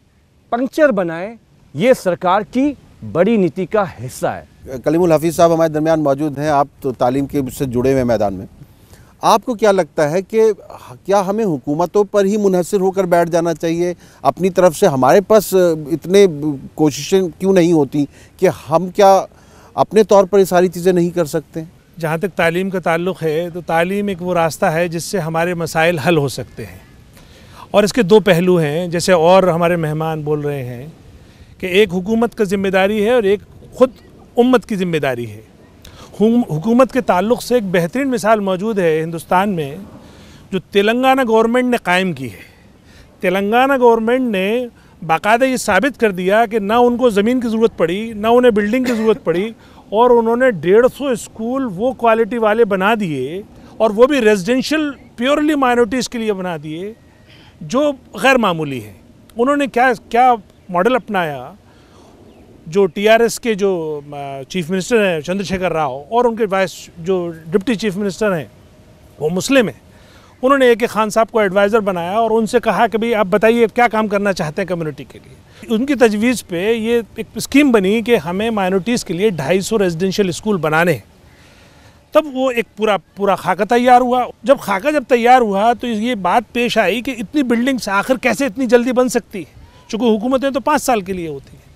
पंक्चर बनाएं, ये सरकार की बड़ी नीति का हिस्सा है। कलीमुल हफीज़ साहब हमारे दरमियान मौजूद हैं, आप तो तालीम के से जुड़े हुए मैदान में। आपको क्या लगता है कि क्या हमें हुकूमतों पर ही मुनहसर होकर बैठ जाना चाहिए? अपनी तरफ से हमारे पास इतने कोशिशें क्यों नहीं होती कि हम क्या अपने तौर पर ये सारी चीज़ें नहीं कर सकते? जहाँ तक तालीम का ताल्लुक़ है तो तालीम एक वो रास्ता है जिससे हमारे मसाइल हल हो सकते हैं, और इसके दो पहलू हैं। जैसे और हमारे मेहमान बोल रहे हैं कि एक हुकूमत का ज़िम्मेदारी है और एक ख़ुद उम्मत की ज़िम्मेदारी है। हुकूमत के ताल्लुक़ से एक बेहतरीन मिसाल मौजूद है हिंदुस्तान में, जो तेलंगाना गवर्नमेंट ने कायम की है। तेलंगाना गवर्नमेंट ने बाकायदा ये साबित कर दिया कि ना उनको ज़मीन की ज़रूरत पड़ी, ना उन्हें बिल्डिंग की ज़रूरत पड़ी, और उन्होंने 150 स्कूल वो क्वालिटी वाले बना दिए, और वो भी रेजिडेंशियल प्योरली माइनॉरिटीज़ के लिए बना दिए, जो गैर मामूली है। उन्होंने क्या मॉडल अपनाया, जो TRS के जो चीफ मिनिस्टर हैं चंद्रशेखर राव और उनके वाइस जो डिप्टी चीफ मिनिस्टर हैं वो मुस्लिम हैं, उन्होंने AK खान साहब को एडवाइज़र बनाया और उनसे कहा कि भाई आप बताइए क्या काम करना चाहते हैं कम्युनिटी के लिए। उनकी तजवीज़ पे ये एक स्कीम बनी कि हमें माइनॉरिटीज़ के लिए 250 रेजिडेंशियल स्कूल बनाने हैं। तब वो एक पूरा खाका तैयार हुआ। जब खाका तैयार हुआ तो ये बात पेश आई कि इतनी बिल्डिंग्स आखिर कैसे इतनी जल्दी बन सकती है, चूँकि हुकूमतें तो 5 साल के लिए होती हैं।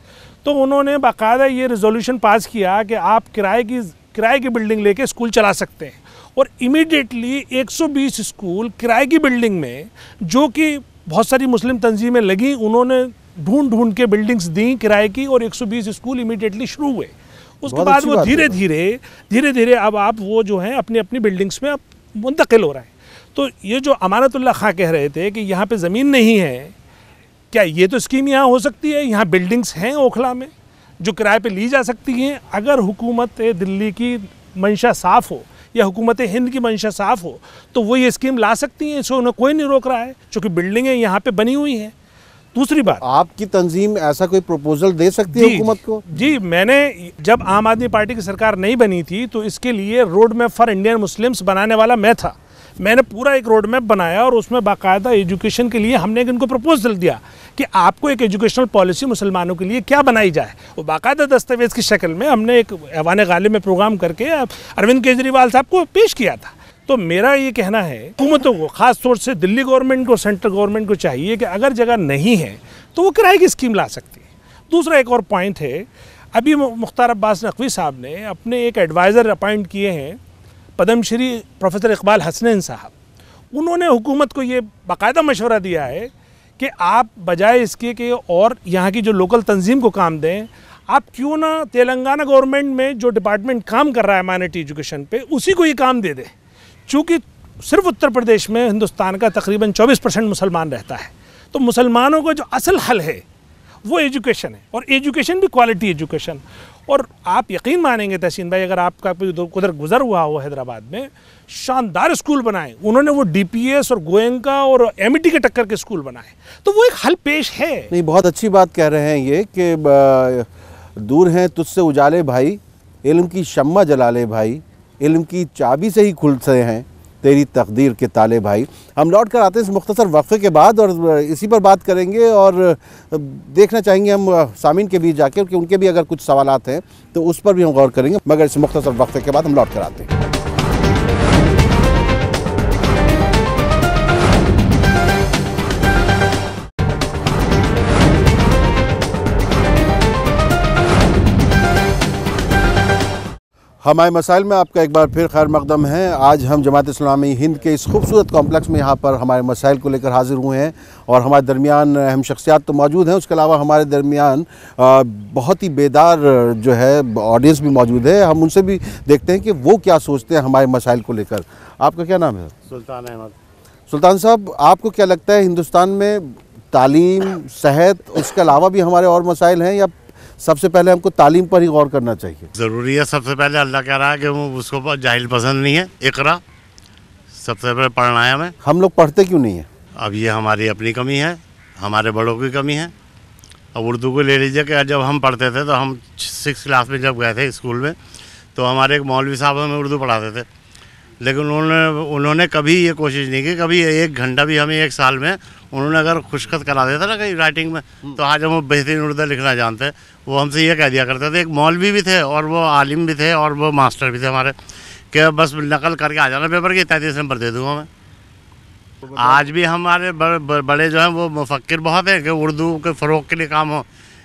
तो उन्होंने बाकायदा ये रेजोल्यूशन पास किया कि आप किराए की बिल्डिंग लेके स्कूल चला सकते हैं, और इमीडिएटली 120 स्कूल किराए की बिल्डिंग में, जो कि बहुत सारी मुस्लिम तंजीमें लगी, उन्होंने ढूंढ के बिल्डिंग्स दी किराए की, और 120 स्कूल इमीडिएटली शुरू हुए। उसके बाद वो धीरे धीरे अब आप वो जो हैं अपनी अपनी बिल्डिंग्स में अब मुंतकिल हो रहे हैं। तो ये जो अमानतुल्लाह खां कह रहे थे कि यहाँ पे ज़मीन नहीं है, क्या ये तो स्कीम यहाँ हो सकती है? यहाँ बिल्डिंग्स हैं ओखला में जो किराए पे ली जा सकती हैं। अगर हुकूमत दिल्ली की मंशा साफ़ हो या हुकूमत हिंद की मंशा साफ़ हो तो वो ये स्कीम ला सकती हैं, इसको उन्हें कोई नहीं रोक रहा है, क्योंकि बिल्डिंगें यहाँ पे बनी हुई हैं। दूसरी बात, आपकी तंजीम ऐसा कोई प्रपोजल दे सकती है हुकूमत को? जी, मैंने जब आम आदमी पार्टी की सरकार नहीं बनी थी तो इसके लिए road map for Indian Muslims बनाने वाला मैं था। मैंने पूरा एक रोड मैप बनाया और उसमें बाकायदा एजुकेशन के लिए हमने इनको प्रपोजल दिया कि आपको एक एजुकेशनल पॉलिसी मुसलमानों के लिए क्या बनाई जाए। वो बाकायदा दस्तावेज़ की शक्ल में हमने एक ऐवान गालिब में प्रोग्राम करके अरविंद केजरीवाल साहब को पेश किया था। तो मेरा ये कहना है हुकूमतों को, ख़ास तौर से दिल्ली गवर्नमेंट को, सेंट्रल गवर्नमेंट को चाहिए कि अगर जगह नहीं है तो वो किराए की स्कीम ला सकती है। दूसरा एक और पॉइंट है, अभी मुख्तार अब्बास नकवी साहब ने अपने एक एडवाइज़र अपॉइंट किए हैं, पद्मश्री प्रोफेसर इकबाल हसनैन साहब। उन्होंने हुकूमत को ये बाकायदा मशवरा दिया है कि आप बजाय इसके कि और यहाँ की जो लोकल तंजीम को काम दें, आप क्यों ना तेलंगाना गवर्नमेंट में जो डिपार्टमेंट काम कर रहा है माइनॉरिटी एजुकेशन पे, उसी को ये काम दे दे। चूँकि सिर्फ उत्तर प्रदेश में हिंदुस्तान का तकरीबन 24% मुसलमान रहता है, तो मुसलमानों का जो असल हल है वो एजुकेशन है, और एजुकेशन भी क्वालिटी एजुकेशन। और आप यकीन मानेंगे तहसीन भाई, अगर आपका उधर गुजर हुआ हो हैदराबाद में, शानदार स्कूल बनाए उन्होंने, वो DPS और गोयनका और MIT के टक्कर के स्कूल बनाए, तो वो एक हल पेश है। नहीं, बहुत अच्छी बात कह रहे हैं ये कि दूर हैं तुझसे उजाले भाई, इल्म की शम्मा जला ले भाई, इल्म की चाबी से ही खुलते हैं तेरी तकदीर के ताले भाई। हम लौट कर आते हैं इस मुख्तसर वक्फे के बाद और इसी पर बात करेंगे और देखना चाहेंगे हम सामीन के बीच जाकर कि उनके भी अगर कुछ सवालात हैं तो उस पर भी हम गौर करेंगे, मगर इस मुख्तसर वक्फे के बाद हम लौट कर आते हैं। हमारे मसाइल में आपका एक बार फिर खैर मकदम है। आज हम जमात इस्लामी हिंद के इस खूबसूरत कॉम्प्लेक्स में यहाँ पर हमारे मसाइल को लेकर हाजिर हुए हैं और हमारे दरमियान अहम शख्सियात तो मौजूद हैं, उसके अलावा हमारे दरमियान बहुत ही बेदार जो है ऑडियंस भी मौजूद है। हम उनसे भी देखते हैं कि वो क्या सोचते हैं हमारे मसाइल को लेकर। आपका क्या नाम है? सुल्तान अहमद। सुल्तान साहब, आपको क्या लगता है हिंदुस्तान में तालीम, सेहत, उसके अलावा भी हमारे और मसाइल हैं, या सबसे पहले हमको तालीम पर ही गौर करना चाहिए? ज़रूरी है। सबसे पहले अल्लाह कह रहा है कि वो उसको जाहिल पसंद नहीं है, इकरा सबसे पहले पढ़ना है हमें। हम लोग पढ़ते क्यों नहीं है? अब ये हमारी अपनी कमी है, हमारे बड़ों की कमी है। अब उर्दू को ले लीजिए कि जब हम पढ़ते थे तो हम 6th क्लास में जब गए थे स्कूल में, तो हमारे एक मौलवी साहब हमें उर्दू पढ़ाते थे, लेकिन उन्होंने कभी ये कोशिश नहीं की, कभी 1 घंटा भी हमें 1 साल में उन्होंने अगर खुशखत करा देता ना कहीं राइटिंग में, तो आज हम बेहतरीन उर्दू लिखना जानते हैं। वो हमसे ये कह दिया करते थे, एक मौलवी भी थे और वो आलिम भी थे और वो मास्टर भी थे हमारे, कि बस नकल करके आ जाना पेपर की, 33 नंबर दे दूँगा मैं। आज भी हमारे बड़े जो हैं वो मुफक्किर बहुत हैं कि उर्दू के फ़रोग़ के लिए काम हो,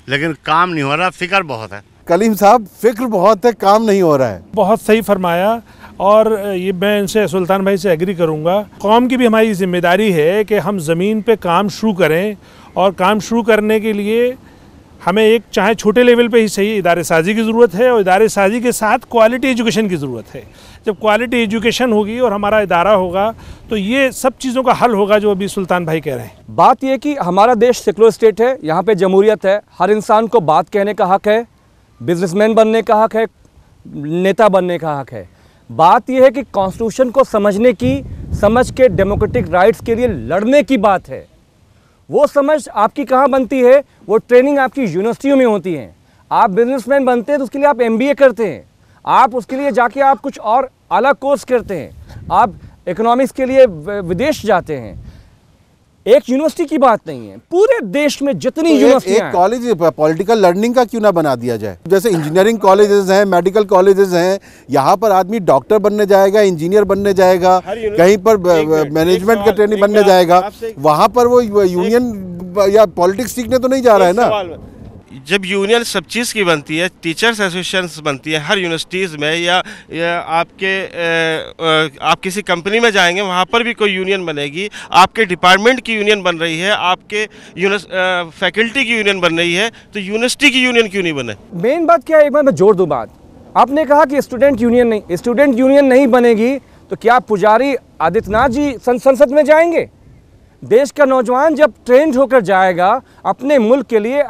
लेकिन काम नहीं हो रहा, फ़िक्र बहुत है। कलीम साहब, फ़िक्र बहुत है, काम नहीं हो रहा है। बहुत सही फरमाया, और ये मैं इनसे सुल्तान भाई से एग्री करूँगा। कौम की भी हमारी जिम्मेदारी है कि हम ज़मीन पे काम शुरू करें, और काम शुरू करने के लिए हमें एक चाहे छोटे लेवल पे ही सही इदारे साजी की ज़रूरत है, और इदारे साजी के साथ क्वालिटी एजुकेशन की ज़रूरत है। जब क्वालिटी एजुकेशन होगी और हमारा इदारा होगा तो ये सब चीज़ों का हल होगा जो अभी सुल्तान भाई कह रहे हैं। बात यह कि हमारा देश सेकुलर स्टेट है, यहाँ पे जमहूरियत है, हर इंसान को बात कहने का हक है, बिजनेसमैन बनने का हक है, नेता बनने का हक है। बात यह है कि कॉन्स्टिट्यूशन को समझने की, समझ के डेमोक्रेटिक राइट्स के लिए लड़ने की बात है। वो समझ आपकी कहाँ बनती है? वो ट्रेनिंग आपकी यूनिवर्सिटियों में होती है। आप बिजनेसमैन बनते हैं तो उसके लिए आप MBA करते हैं, आप उसके लिए जाके आप कुछ और अलग कोर्स करते हैं, आप इकोनॉमिक्स के लिए विदेश जाते हैं। एक यूनिवर्सिटी की बात नहीं है, पूरे देश में जितनी यूनिवर्सिटियां एक कॉलेज पॉलिटिकल लर्निंग का क्यों ना बना दिया जाए? जैसे इंजीनियरिंग कॉलेजेस हैं, मेडिकल कॉलेजेस हैं, यहाँ पर आदमी डॉक्टर बनने जाएगा, इंजीनियर बनने जाएगा, कहीं पर मैनेजमेंट का ट्रेनिंग बनने जाएगा, वहाँ पर वो यूनियन या पॉलिटिक्स सीखने तो नहीं जा रहा है ना। जब यूनियन सब चीज़ की बनती है, टीचर्स एसोसिएशंस बनती है हर यूनिवर्सिटीज़ में, या आप किसी कंपनी में जाएंगे वहाँ पर भी कोई यूनियन बनेगी, आपके डिपार्टमेंट की यूनियन बन रही है, आपके फैकल्टी की यूनियन बन रही है, तो यूनिवर्सिटी की यूनियन क्यों नहीं बने? मेन बात क्या है, एक बार मैं जोड़ दूँ बात। आपने कहा कि स्टूडेंट यूनियन नहीं बनेगी, तो क्या पुजारी आदित्यनाथ जी संसद में जाएंगे? देश का नौजवान जब ट्रेंड होकर जाएगा अपने मुल्क के लिए,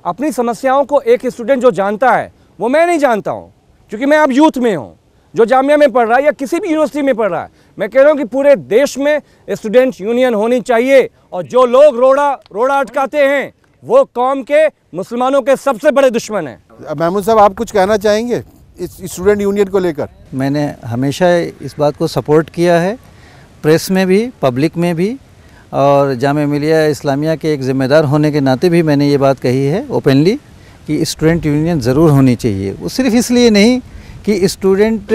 अपनी समस्याओं को एक स्टूडेंट जो जानता है, वो मैं नहीं जानता हूँ क्योंकि मैं अब यूथ में हूँ, जो जामिया में पढ़ रहा है या किसी भी यूनिवर्सिटी में पढ़ रहा है, मैं कह रहा हूँ कि पूरे देश में स्टूडेंट यूनियन होनी चाहिए। और जो लोग रोड़ा अटकाते हैं वो कौम के मुसलमानों के सबसे बड़े दुश्मन हैं। महमूद साहब, आप कुछ कहना चाहेंगे इस स्टूडेंट यूनियन को लेकर? मैंने हमेशा इस बात को सपोर्ट किया है, प्रेस में भी, पब्लिक में भी, और जामिया मिलिया इस्लामिया के एक ज़िम्मेदार होने के नाते भी मैंने ये बात कही है ओपनली कि स्टूडेंट यूनियन ज़रूर होनी चाहिए। वो सिर्फ इसलिए नहीं कि स्टूडेंट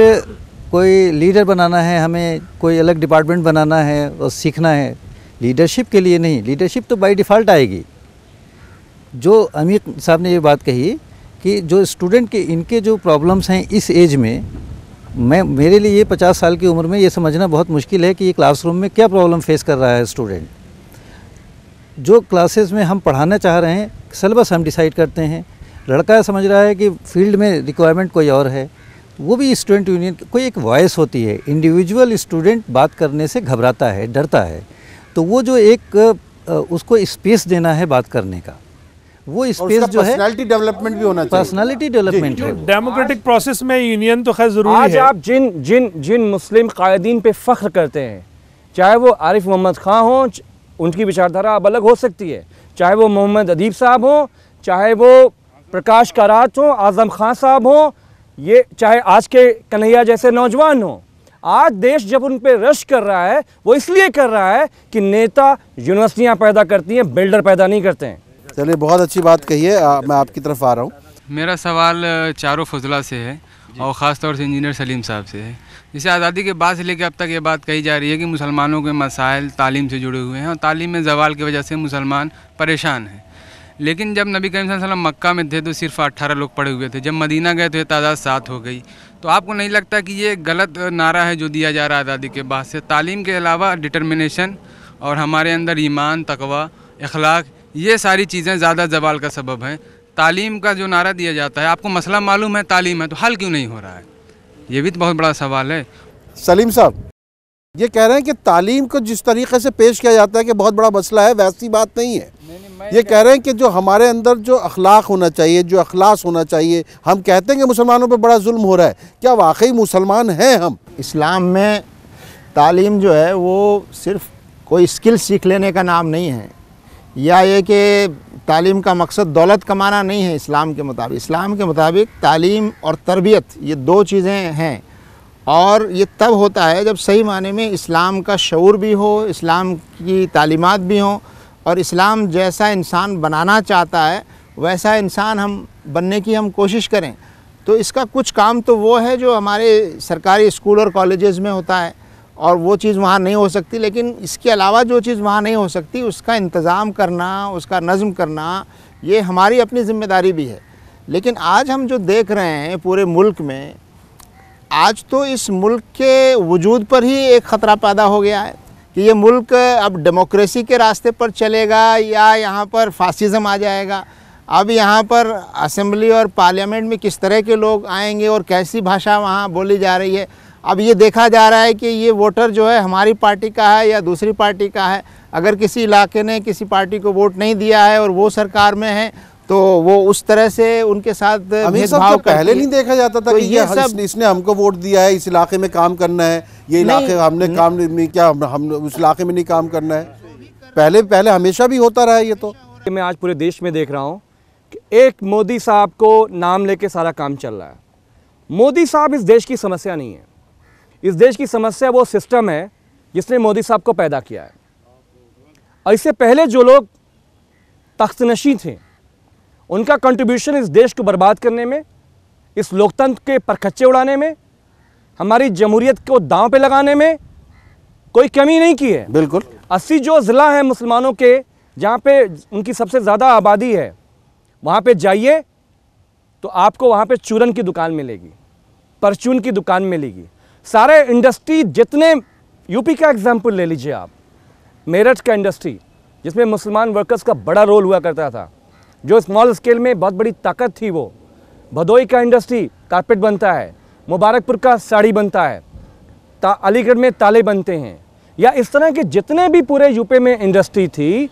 कोई लीडर बनाना है, हमें कोई अलग डिपार्टमेंट बनाना है और सीखना है, लीडरशिप के लिए नहीं। लीडरशिप तो बाय डिफ़ॉल्ट आएगी। जो अमीर साहब ने ये बात कही कि जो स्टूडेंट के इनके जो प्रॉब्लम्स हैं इस एज में, मेरे लिए ये 50 साल की उम्र में ये समझना बहुत मुश्किल है कि ये क्लासरूम में क्या प्रॉब्लम फेस कर रहा है स्टूडेंट। जो क्लासेस में हम पढ़ाना चाह रहे हैं, सिलेबस हम डिसाइड करते हैं, लड़का समझ रहा है कि फील्ड में रिक्वायरमेंट कोई और है, वो भी स्टूडेंट यूनियन कोई एक वॉइस होती है। इंडिविजुअल स्टूडेंट बात करने से घबराता है, डरता है, तो वो जो एक उसको स्पेस देना है बात करने का, वो स्पेस जो है पर्सनालिटी डेवलपमेंट भी होना चाहिए। पर्सनालिटी डेवलपमेंट है। डेमोक्रेटिक प्रोसेस में यूनियन तो खैर ज़रूरी आज है। आप जिन मुस्लिम कायदीन पे फ़ख्र करते हैं, चाहे वो आरिफ मोहम्मद खां हों, उनकी विचारधारा अब अलग हो सकती है, चाहे वो मोहम्मद अदीब साहब हों, चाहे वो प्रकाश कारात हों, आज़म खां साहब हों, ये चाहे आज के कन्हैया जैसे नौजवान हों, आज देश जब उन पे रश कर रहा है वो इसलिए कर रहा है कि नेता यूनिवर्सिटियां पैदा करती हैं, बिल्डर पैदा नहीं करते हैं। चलिए, बहुत अच्छी बात कही है। मैं आपकी तरफ आ रहा हूँ। मेरा सवाल चारों फजला से है और ख़ास तौर से इंजीनियर सलीम साहब से है। जैसे आज़ादी के बाद से लेकर अब तक ये बात कही जा रही है कि मुसलमानों के मसाइल तालीम से जुड़े हुए हैं और तालीम में ज़वाल की वजह से मुसलमान परेशान हैं। लेकिन जब नबी करीम सल्लल्लाहु अलैहि वसल्लम मक्का में थे तो सिर्फ 18 लोग पड़े हुए थे, जब मदीना गए तो ये तादाद 7 हो गई। तो आपको नहीं लगता कि ये गलत नारा है जो दिया जा रहा है आज़ादी के बाद से? तालीम के अलावा डिटर्मिनेशन और हमारे अंदर ईमान, तकवा, अखलाक, ये सारी चीज़ें ज़्यादा ज़वाल का सबब हैं। तालीम का जो नारा दिया जाता है, आपको मसला मालूम है तालीम है, तो हल क्यों नहीं हो रहा है? ये भी तो बहुत बड़ा सवाल है। सलीम साहब, ये कह रहे हैं कि तालीम को जिस तरीके से पेश किया जाता है कि बहुत बड़ा मसला है, वैसी बात नहीं है। ये कह रहे हैं कि जो हमारे अंदर जो अखलाक होना चाहिए, जो अखलास होना चाहिए, हम कहते हैं कि मुसलमानों पर बड़ा जुल्म हो रहा है, क्या वाकई मुसलमान हैं हम? इस्लाम में तालीम जो है वो सिर्फ कोई स्किल सीख लेने का नाम नहीं है, या ये कि तालीम का मकसद दौलत कमाना नहीं है। इस्लाम के मुताबिक तालीम और तरबियत ये दो चीज़ें हैं, और ये तब होता है जब सही माने में इस्लाम का शऊर भी हो, इस्लाम की तालीमात भी हों, और इस्लाम जैसा इंसान बनाना चाहता है वैसा इंसान हम बनने की हम कोशिश करें। तो इसका कुछ काम तो वो है जो हमारे सरकारी स्कूल और कॉलेजेस में होता है, और वो चीज़ वहाँ नहीं हो सकती। लेकिन इसके अलावा जो चीज़ वहाँ नहीं हो सकती उसका इंतज़ाम करना, उसका नज़्म करना, ये हमारी अपनी ज़िम्मेदारी भी है। लेकिन आज हम जो देख रहे हैं पूरे मुल्क में, आज तो इस मुल्क के वजूद पर ही एक ख़तरा पैदा हो गया है कि ये मुल्क अब डेमोक्रेसी के रास्ते पर चलेगा या यहाँ पर फासिज़म आ जाएगा। अब यहाँ पर असेंबली और पार्लियामेंट में किस तरह के लोग आएंगे और कैसी भाषा वहाँ बोली जा रही है। अब ये देखा जा रहा है कि ये वोटर जो है हमारी पार्टी का है या दूसरी पार्टी का है। अगर किसी इलाके ने किसी पार्टी को वोट नहीं दिया है और वो सरकार में है तो वो उस तरह से उनके साथ भेदभाव पहले नहीं देखा जाता था तो कि ये सब इसने हमको वोट दिया है, इस इलाके में काम करना है, ये इलाके हमने काम नहीं किया, हम उस इलाके में नहीं काम करना है। पहले हमेशा भी होता रहा है ये। तो मैं आज पूरे देश में देख रहा हूँ कि एक मोदी साहब को नाम लेके सारा काम चल रहा है। मोदी साहब इस देश की समस्या नहीं है, इस देश की समस्या वो सिस्टम है जिसने मोदी साहब को पैदा किया है। और इससे पहले जो लोग तख्तनशी थे उनका कंट्रीब्यूशन इस देश को बर्बाद करने में, इस लोकतंत्र के परखच्चे उड़ाने में, हमारी जमहूरियत को दांव पे लगाने में कोई कमी नहीं की है। बिल्कुल 80 जो ज़िला हैं मुसलमानों के जहाँ पे उनकी सबसे ज़्यादा आबादी है, वहाँ पे जाइए तो आपको वहाँ पे चूरन की दुकान मिलेगी, परचून की दुकान मिलेगी। सारे इंडस्ट्री जितने, यूपी का एग्जाम्पल ले लीजिए आप, मेरठ का इंडस्ट्री जिसमें मुसलमान वर्कर्स का बड़ा रोल हुआ करता था, जो स्मॉल स्केल में बहुत बड़ी ताकत थी वो। भदोई का इंडस्ट्री कारपेट बनता है, मुबारकपुर का साड़ी बनता है, अलीगढ़ में ताले बनते हैं, या इस तरह के जितने भी पूरे यूपी में इंडस्ट्री थी,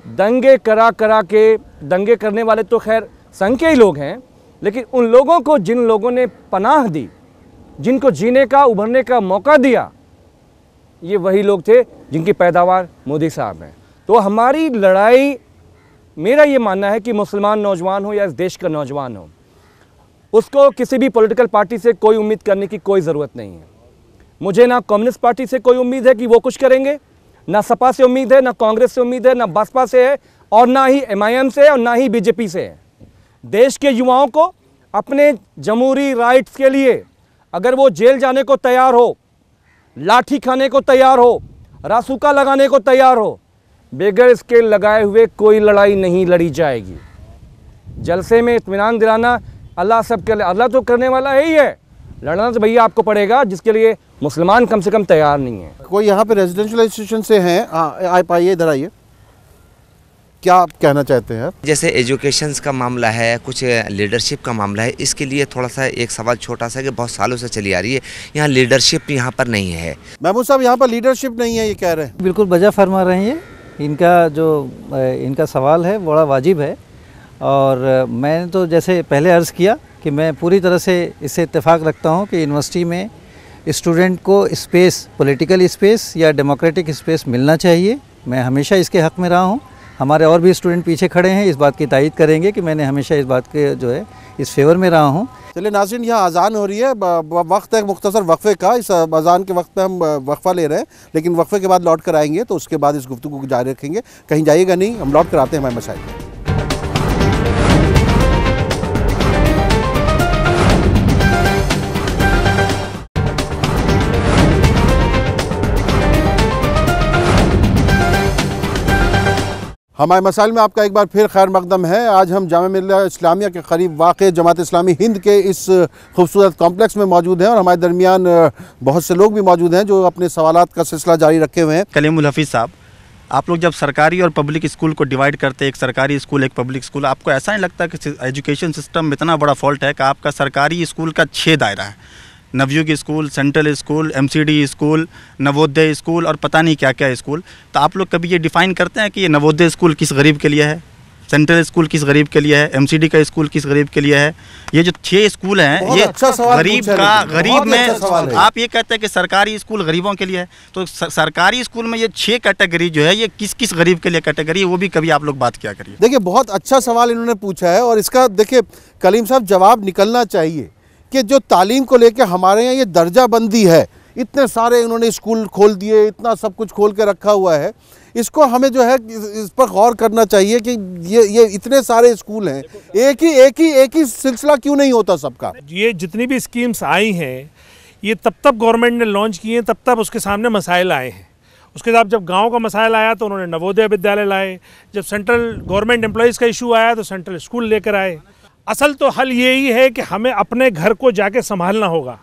दंगे करा के, दंगे करने वाले तो खैर संघ के ही लोग हैं, लेकिन उन लोगों को जिन लोगों ने पनाह दी, जिनको जीने का, उभरने का मौका दिया, ये वही लोग थे जिनकी पैदावार मोदी साहब हैं। तो हमारी लड़ाई, मेरा ये मानना है कि मुसलमान नौजवान हो या इस देश का नौजवान हो, उसको किसी भी पॉलिटिकल पार्टी से कोई उम्मीद करने की कोई ज़रूरत नहीं है। मुझे ना कम्युनिस्ट पार्टी से कोई उम्मीद है कि वो कुछ करेंगे, ना सपा से उम्मीद है, ना कांग्रेस से उम्मीद है, ना बसपा से है, और ना ही MIM से और ना ही BJP से है। देश के युवाओं को अपने जमहूरी राइट्स के लिए अगर वो जेल जाने को तैयार हो, लाठी खाने को तैयार हो, रासुका लगाने को तैयार हो, बेगर स्केल लगाए हुए कोई लड़ाई नहीं लड़ी जाएगी। जलसे में इत्मीनान दिलाना अल्लाह सब के लिए, अल्लाह तो करने वाला है ही है, लड़ना तो भैया आपको पड़ेगा, जिसके लिए मुसलमान कम से कम तैयार नहीं है। कोई यहाँ पे रेजिडेंशियल इंस्टीट्यूशन से हैं? हाँ, आइए इधर आइए, क्या आप कहना चाहते हैं? जैसे एजुकेशन का मामला है, कुछ लीडरशिप का मामला है, इसके लिए थोड़ा सा एक सवाल छोटा सा कि बहुत सालों से चली आ रही है, यहाँ लीडरशिप यहाँ पर नहीं है। महमूद साहब, यहाँ पर लीडरशिप नहीं है ये कह रहे हैं। बिल्कुल बजा फरमा रहे हैं। इनका सवाल है बड़ा वाजिब है, और मैंने तो जैसे पहले अर्ज़ किया कि मैं पूरी तरह से इससे इत्तेफाक रखता हूँ कि यूनिवर्सिटी में स्टूडेंट को स्पेस, पॉलिटिकल स्पेस या डेमोक्रेटिक स्पेस मिलना चाहिए। मैं हमेशा इसके हक़ में रहा हूँ। हमारे और भी स्टूडेंट पीछे खड़े हैं, इस बात की तायीद करेंगे कि मैंने हमेशा इस बात के जो है इस फेवर में रहा हूँ। चलिए नाज़रीन, यहाँ अजान हो रही है, वक्त है मुख्तसर वक्फे का। इस अजान के वक्त पे हम वक्फा ले रहे हैं, लेकिन वक्फे के बाद लौट कर आएंगे तो उसके बाद इस गुफ्तगू को जारी रखेंगे। कहीं जाइएगा नहीं, हम लौट कर आते हैं हमारे मसाइल में। हमारे मसाइल में आपका एक बार फिर खैर मकदम है। आज हम जामिया मिल्लिया इस्लामिया के करीब वाक़ जमात इस्लामी हिंद के इस खूबसूरत कॉम्प्लेक्स में मौजूद हैं, और हमारे दरमियान बहुत से लोग भी मौजूद हैं जो अपने सवालात का सिलसिला जारी रखे हुए हैं। कलीमुल हफीज़ साहब, आप लोग जब सरकारी और पब्लिक स्कूल को डिवाइड करते हैं, एक सरकारी स्कूल एक पब्लिक स्कूल, आपको ऐसा नहीं लगता कि एजुकेशन सिस्टम में इतना बड़ा फॉल्ट है कि आपका सरकारी स्कूल का 6 दायरा है? Navyug school, central school, MCD school, Navodaya school और पता नहीं क्या क्या स्कूल। तो आप लोग कभी ये डिफ़ाइन करते हैं कि ये नवोदय स्कूल किस गरीब के लिए है, सेंट्रल स्कूल किस गरीब के लिए है, MCD का स्कूल किस गरीब के लिए है? ये जो 6 स्कूल हैं, ये अच्छा गरीब का, गरीब में आप ये कहते हैं कि सरकारी स्कूल गरीबों के लिए है, तो सरकारी स्कूल में ये 6 कैटेगरी जो है, ये किस किस गरीब के लिए कैटेगरी है, वो भी कभी आप लोग बात किया करिए। देखिए, बहुत अच्छा सवाल इन्होंने पूछा है, और इसका देखिए कलीम साहब जवाब निकलना चाहिए कि जो तालीम को लेकर हमारे यहाँ ये दर्जाबंदी है, इतने सारे इन्होंने स्कूल खोल दिए, इतना सब कुछ खोल के रखा हुआ है, इसको हमें जो है इस पर गौर करना चाहिए कि ये इतने सारे स्कूल हैं, एक ही सिलसिला क्यों नहीं होता सबका? ये जितनी भी स्कीम्स आई हैं, ये तब गवर्नमेंट ने लॉन्च किए हैं, तब उसके सामने मसाइल आए हैं। उसके बाद जब गांव का मसाइल आया तो उन्होंने नवोदय विद्यालय लाए, जब सेंट्रल गवर्नमेंट एम्प्लॉयज़ का इशू आया तो सेंट्रल स्कूल लेकर आए। असल तो हल यही है कि हमें अपने घर को जाके संभालना होगा।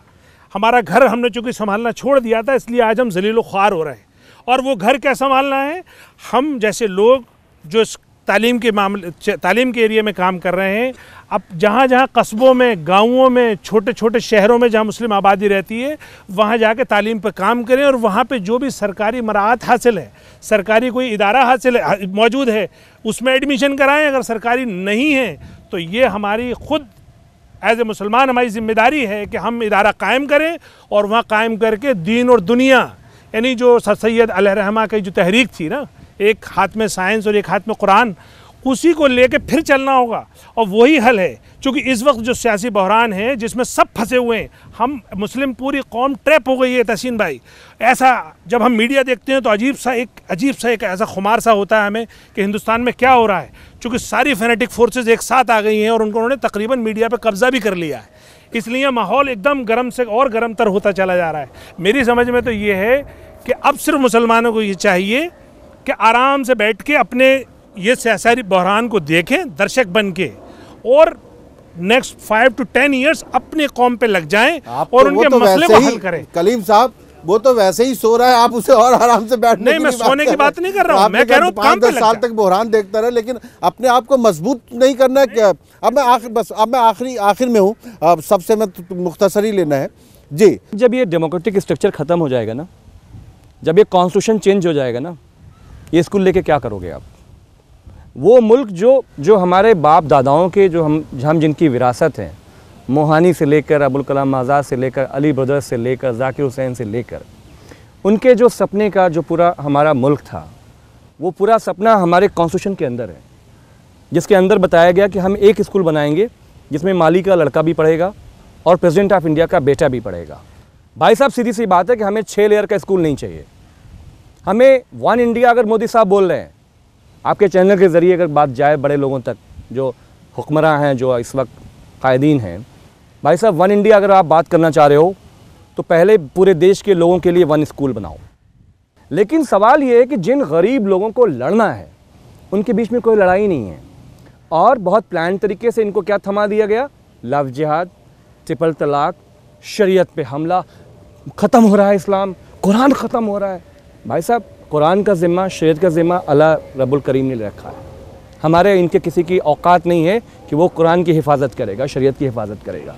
हमारा घर हमने चूँकि संभालना छोड़ दिया था, इसलिए आज हम ज़लील ख्वार हो रहे हैं। और वो घर क्या संभालना है? हम जैसे लोग जो तालीम के एरिया में काम कर रहे हैं, अब जहाँ जहाँ कस्बों में, गाँवों में, छोटे छोटे शहरों में जहाँ मुस्लिम आबादी रहती है, वहाँ जाके तालीम पर काम करें, और वहाँ पे जो भी सरकारी मराहत हासिल है, सरकारी कोई इदारा हासिल है, मौजूद है, उसमें एडमिशन कराएं। अगर सरकारी नहीं है तो ये हमारी खुद एज ए मुसलमान हमारी ज़िम्मेदारी है कि हम इदारा कायम करें, और वहाँ कायम करके दीन और दुनिया, यानी जो सर सैयद अलैहिर्रहमा की जो तहरीक थी ना, एक हाथ में साइंस और एक हाथ में कुरान, उसी को लेके फिर चलना होगा। और वही हल है, क्योंकि इस वक्त जो सियासी बहरान है जिसमें सब फंसे हुए हैं, हम मुस्लिम पूरी कौम ट्रैप हो गई है। तहसीन भाई, ऐसा जब हम मीडिया देखते हैं तो अजीब सा एक ऐसा खुमार सा होता है हमें कि हिंदुस्तान में क्या हो रहा है, क्योंकि सारी फेनेटिक फोर्सेज एक साथ आ गई हैं और उन्होंने तकरीबन मीडिया पर कब्जा भी कर लिया है। इसलिए माहौल एकदम गर्म से और गर्म तर होता चला जा रहा है। मेरी समझ में तो ये है कि अब सिर्फ मुसलमानों को ये चाहिए कि आराम से बैठ के अपने ये सियासी बहरान को देखें दर्शक बन के, और नेक्स्ट 5 to 10 ईयर्स अपने कौम पे लग जाएं और उनके मसले को हल करें। कलीम साहब, वो तो वैसे ही सो रहा है, आप उसे और आराम से बैठने नहीं, मैं सोने की बात नहीं कर रहा हूँ, मैं कह रहा हूँ 5-10 साल तक बहरान देखता रहे, लेकिन अपने आप को मजबूत नहीं करना है। अब मैं आखिर में हूँ, सबसे मैं मुख्तसर ही लेना है जी। जब ये डेमोक्रेटिक स्ट्रक्चर ख़त्म हो जाएगा ना, जब ये कॉन्स्टिट्यूशन चेंज हो जाएगा ना, ये स्कूल लेके क्या करोगे आप? वो मुल्क जो हमारे बाप दादाओं के जो हम जिनकी विरासत हैं, मोहानी से लेकर अबुल कलाम आज़ाद से लेकर अली ब्रदर्स से लेकर जाकिर हुसैन से लेकर उनके जो सपने का जो पूरा हमारा मुल्क था, वो पूरा सपना हमारे कॉन्स्टिट्यूशन के अंदर है, जिसके अंदर बताया गया कि हम एक स्कूल बनाएंगे जिसमें माली का लड़का भी पढ़ेगा और प्रेसिडेंट ऑफ इंडिया का बेटा भी पढ़ेगा। भाई साहब, सीधी सी बात है कि हमें 6 लेयर का स्कूल नहीं चाहिए। हमें 1 इंडिया अगर मोदी साहब बोल रहे हैं, आपके चैनल के ज़रिए अगर बात जाए बड़े लोगों तक, जो हुक्मरान हैं, जो इस वक्त कायदीन हैं, भाई साहब 1 इंडिया अगर आप बात करना चाह रहे हो तो पहले पूरे देश के लोगों के लिए 1 स्कूल बनाओ। लेकिन सवाल ये है कि जिन गरीब लोगों को लड़ना है उनके बीच में कोई लड़ाई नहीं है, और बहुत प्लान तरीके से इनको क्या थमा दिया गया, लव जिहाद, ट्रिपल तलाक, शरीयत पे हमला, ख़त्म हो रहा है इस्लाम, कुरान ख़त्म हो रहा है। भाई साहब, कुरान का ज़िम्मा, शरीयत का ज़िम्मा अल्लाह रब्बुल करीम ने रखा है। हमारे इनके किसी की औकात नहीं है कि वो कुरान की हिफाजत करेगा, शरीयत की हिफाजत करेगा।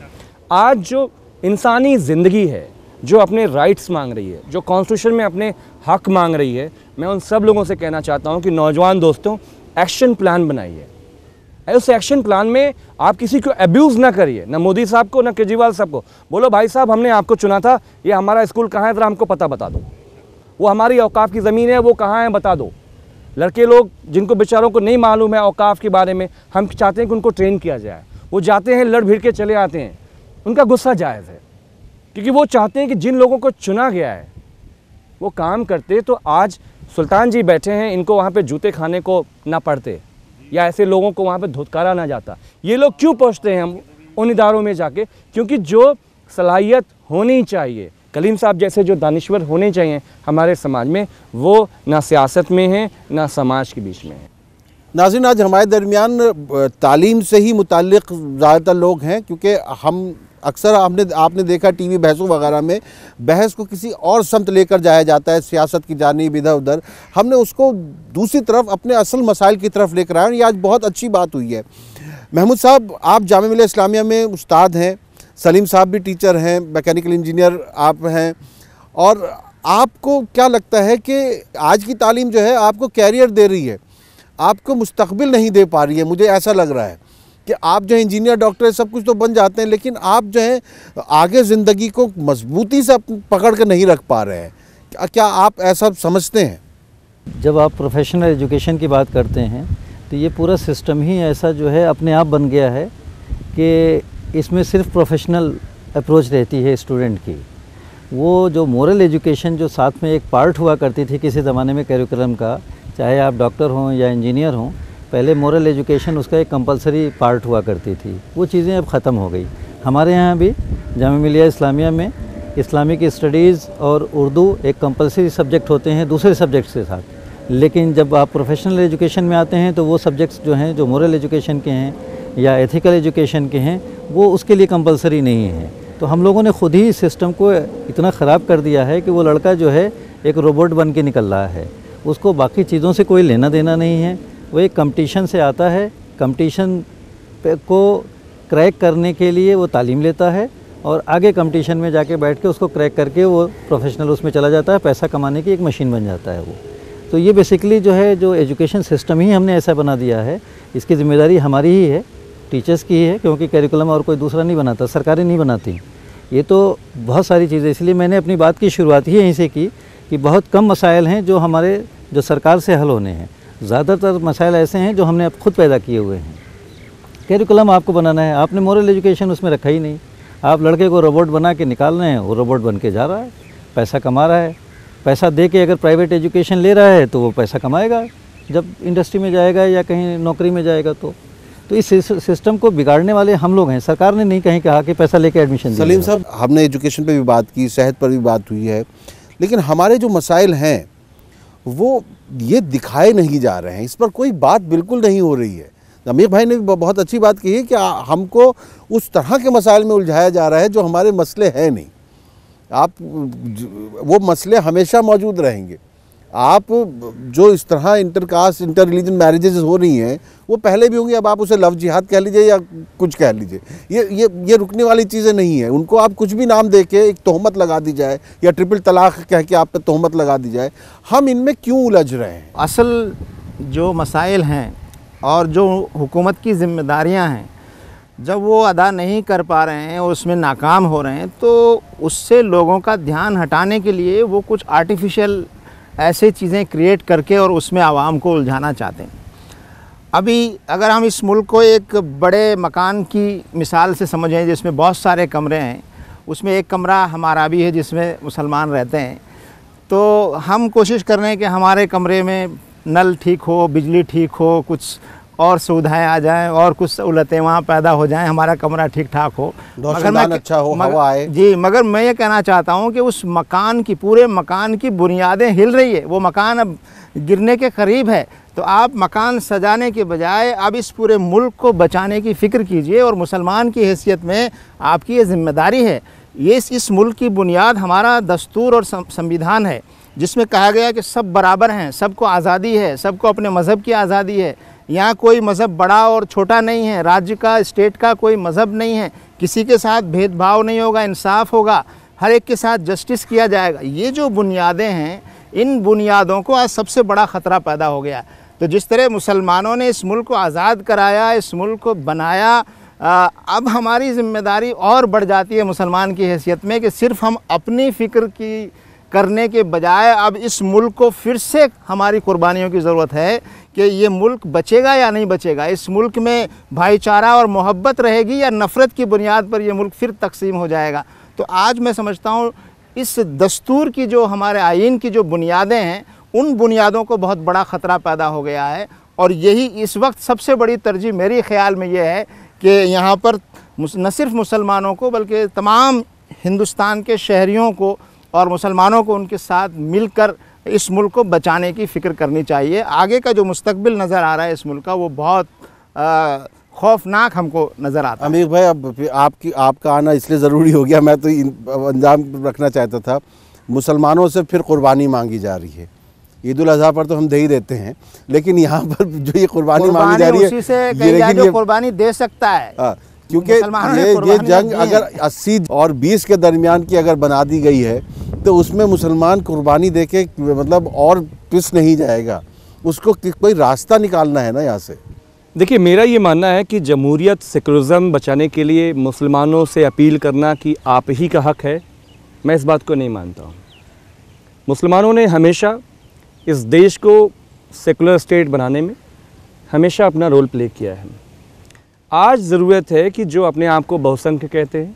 आज जो इंसानी ज़िंदगी है, जो अपने राइट्स मांग रही है, जो कॉन्स्टिट्यूशन में अपने हक़ मांग रही है, मैं उन सब लोगों से कहना चाहता हूँ कि नौजवान दोस्तों, एक्शन प्लान बनाइए। उस एक्शन प्लान में आप किसी को अब्यूज़ ना करिए, ना मोदी साहब को, ना केजरीवाल साहब को। बोलो भाई साहब, हमने आपको चुना था, ये हमारा स्कूल कहाँ है, ज़रा हमको पता बता दो। वो हमारी औकाफ़ की ज़मीन है, वो कहाँ है बता दो। लड़के लोग जिनको बेचारों को नहीं मालूम है औकाफ़ के बारे में, हम चाहते हैं कि उनको ट्रेन किया जाए। वो जाते हैं, लड़ भिड़ के चले आते हैं, उनका गुस्सा जायज़ है, क्योंकि वो चाहते हैं कि जिन लोगों को चुना गया है वो काम करते। तो आज सुल्तान जी बैठे हैं, इनको वहाँ पे जूते खाने को ना पड़ते, या ऐसे लोगों को वहाँ पे धुतकारा ना जाता। ये लोग क्यों पहुँचते हैं हम उन इदारों में जाके? क्योंकि जो सलाहियत होनी चाहिए, कलीम साहब जैसे जो दानिश्वर होने चाहिए हमारे समाज में, वो ना सियासत में है ना समाज के बीच में है। नाज़रीन, आज हमारे दरमियान तालीम से ही मुताल्लिक़ ज़्यादातर लोग हैं, क्योंकि हम अक्सर आपने देखा टीवी बहसों वगैरह में बहस को किसी और समत लेकर जाया जाता है, सियासत की जानिब इधर उधर। हमने उसको दूसरी तरफ अपने असल मसाइल की तरफ लेकर आए, और ये आज बहुत अच्छी बात हुई है। महमूद साहब, आप जामिया मिल्लिया इस्लामिया में उस्ताद हैं, सलीम साहब भी टीचर हैं, मैकेनिकल इंजीनियर आप हैं, और आपको क्या लगता है कि आज की तालीम जो है आपको कैरियर दे रही है, आपको मुस्तकबिल नहीं दे पा रही है? मुझे ऐसा लग रहा है कि आप जो है इंजीनियर, डॉक्टर, सब कुछ तो बन जाते हैं, लेकिन आप जो है आगे ज़िंदगी को मजबूती से पकड़ कर नहीं रख पा रहे हैं। क्या आप ऐसा समझते हैं? जब आप प्रोफेशनल एजुकेशन की बात करते हैं तो ये पूरा सिस्टम ही ऐसा जो है अपने आप बन गया है कि इसमें सिर्फ प्रोफेशनल अप्रोच रहती है स्टूडेंट की। वो जो मोरल एजुकेशन जो साथ में एक पार्ट हुआ करती थी किसी ज़माने में करिकुलम का, चाहे आप डॉक्टर हों या इंजीनियर हों, पहले मोरल एजुकेशन उसका एक कंपलसरी पार्ट हुआ करती थी, वो चीज़ें अब ख़त्म हो गई। हमारे यहाँ भी जामिया मिल्लिया इस्लामिया में इस्लामिक स्टडीज़ और उर्दू एक कंपलसरी सब्जेक्ट होते हैं दूसरे सब्जेक्ट्स के साथ। लेकिन जब आप प्रोफेशनल एजुकेशन में आते हैं तो वो सब्जेक्ट्स जो हैं, जो मोरल एजुकेशन के हैं या एथिकल एजुकेशन के हैं, वो उसके लिए कंपलसरी नहीं है। तो हम लोगों ने ख़ुद ही सिस्टम को इतना ख़राब कर दिया है कि वो लड़का जो है एक रोबोट बन के निकल रहा है, उसको बाकी चीज़ों से कोई लेना देना नहीं है। वो एक कंपटीशन से आता है, कंपटीशन को क्रैक करने के लिए वो तालीम लेता है, और आगे कंपटीशन में जाके बैठ के उसको क्रैक करके वो प्रोफेशनल उसमें चला जाता है, पैसा कमाने की एक मशीन बन जाता है वो। तो ये बेसिकली जो है, जो एजुकेशन सिस्टम ही हमने ऐसा बना दिया है, इसकी ज़िम्मेदारी हमारी ही है, टीचर्स की ही है, क्योंकि करिकुलम और कोई दूसरा नहीं बनाता, सरकारें नहीं बनाती। ये तो बहुत सारी चीज़ें, इसलिए मैंने अपनी बात की शुरुआत ही यहीं से की कि बहुत कम मसाइल हैं जो हमारे जो सरकार से हल होने हैं। ज़्यादातर मसाइल ऐसे हैं जो हमने अब खुद पैदा किए हुए हैं। करिकुलम आपको बनाना है, आपने मोरल एजुकेशन उसमें रखा ही नहीं। आप लड़के को रोबोट बना के निकाल रहे हैं, वो रोबोट बन के जा रहा है, पैसा कमा रहा है। पैसा दे के अगर प्राइवेट एजुकेशन ले रहा है तो वो पैसा कमाएगा जब इंडस्ट्री में जाएगा या कहीं नौकरी में जाएगा। तो इस सिस्टम को बिगाड़ने वाले हम लोग हैं, सरकार ने नहीं कहीं कहा कि पैसा लेके एडमिशन दिया। सलीम साहब, हमने एजुकेशन पे भी बात की, सेहत पर भी बात हुई है, लेकिन हमारे जो मसाइल हैं वो ये दिखाए नहीं जा रहे हैं, इस पर कोई बात बिल्कुल नहीं हो रही है। अमीर भाई ने भी बहुत अच्छी बात की है कि हमको उस तरह के मसाइल में उलझाया जा रहा है जो हमारे मसले हैं नहीं। वो मसले हमेशा मौजूद रहेंगे। आप जो इस तरह इंटरकास्ट, इंटर रिलीजन मैरिजेज हो रही हैं वो पहले भी होंगी, अब आप उसे लव जिहाद कह लीजिए या कुछ कह लीजिए, ये रुकने वाली चीज़ें नहीं हैं। उनको आप कुछ भी नाम दे के एक तोहमत लगा दी जाए या ट्रिपल तलाक कह के आप पे तोहमत लगा दी जाए, हम इनमें क्यों उलझ रहे हैं? असल जो मसाइल हैं और जो हुकूमत की ज़िम्मेदारियां हैं जब वो अदा नहीं कर पा रहे हैं और उसमें नाकाम हो रहे हैं, तो उससे लोगों का ध्यान हटाने के लिए वो कुछ आर्टिफिशियल ऐसे चीज़ें क्रिएट करके और उसमें आवाम को उलझाना चाहते हैं। अभी अगर हम इस मुल्क को एक बड़े मकान की मिसाल से समझें जिसमें बहुत सारे कमरे हैं, उसमें एक कमरा हमारा भी है जिसमें मुसलमान रहते हैं, तो हम कोशिश कर रहे हैं कि हमारे कमरे में नल ठीक हो, बिजली ठीक हो, कुछ और सुविधाएं आ जाएं और कुछ सहूलतें वहाँ पैदा हो जाएं, हमारा कमरा ठीक ठाक हो, रोशनदान अच्छा हो, हवा आए। जी, मगर मैं ये कहना चाहता हूँ कि उस मकान की, पूरे मकान की बुनियादें हिल रही है, वो मकान अब गिरने के करीब है। तो आप मकान सजाने के बजाय अब इस पूरे मुल्क को बचाने की फ़िक्र कीजिए, और मुसलमान की हैसियत में आपकी ये ज़िम्मेदारी है। ये इस मुल्क की बुनियाद हमारा दस्तूर और संविधान है, जिसमें कहा गया कि सब बराबर हैं, सबको आज़ादी है, सबको अपने मज़हब की आज़ादी है। यहाँ कोई मज़हब बड़ा और छोटा नहीं है, राज्य का, स्टेट का कोई मज़हब नहीं है, किसी के साथ भेदभाव नहीं होगा, इंसाफ होगा, हर एक के साथ जस्टिस किया जाएगा। ये जो बुनियादें हैं, इन बुनियादों को आज सबसे बड़ा ख़तरा पैदा हो गया। तो जिस तरह मुसलमानों ने इस मुल्क को आज़ाद कराया, इस मुल्क को बनाया, अब हमारी ज़िम्मेदारी और बढ़ जाती है मुसलमान की हैसियत में कि सिर्फ़ हम अपनी फ़िक्र की करने के बजाय अब इस मुल्क को फिर से हमारी कुर्बानियों की ज़रूरत है कि ये मुल्क बचेगा या नहीं बचेगा, इस मुल्क में भाईचारा और मोहब्बत रहेगी या नफ़रत की बुनियाद पर यह मुल्क फिर तकसीम हो जाएगा। तो आज मैं समझता हूँ इस दस्तूर की, जो हमारे आइन की जो बुनियादें हैं, उन बुनियादों को बहुत बड़ा ख़तरा पैदा हो गया है। और यही इस वक्त सबसे बड़ी तरजीह मेरे ख़्याल में ये है कि यहाँ पर न सिर्फ मुसलमानों को बल्कि तमाम हिंदुस्तान के शहरियों को और मुसलमानों को उनके साथ मिलकर इस मुल्क को बचाने की फ़िक्र करनी चाहिए। आगे का जो मुस्तकबिल नज़र आ रहा है इस मुल्क का, वो बहुत खौफनाक हमको नज़र आता है। अमीर भाई, अब आपका आना इसलिए ज़रूरी हो गया, मैं तो अंजाम रखना चाहता था। मुसलमानों से फिर कुर्बानी मांगी जा रही है। ईद उल अज़हा पर तो हम दे ही देते हैं, लेकिन यहाँ पर जो ये कुर्बानी मांगी जा रही है, उसी से कहीं जाके कुर्बानी दे सकता है। क्योंकि ये जंग अगर 80 और 20 के दरमियान की अगर बना दी गई है, तो उसमें मुसलमान कुर्बानी देके मतलब और पिस नहीं जाएगा, उसको कोई रास्ता निकालना है ना यहाँ से। देखिए, मेरा ये मानना है कि जमहूरियत, सेकुलरिज्म बचाने के लिए मुसलमानों से अपील करना कि आप ही का हक़ है, मैं इस बात को नहीं मानता हूँ। मुसलमानों ने हमेशा इस देश को सेकुलर स्टेट बनाने में हमेशा अपना रोल प्ले किया है। आज ज़रूरत है कि जो अपने आप को बहुसंख्य कहते हैं,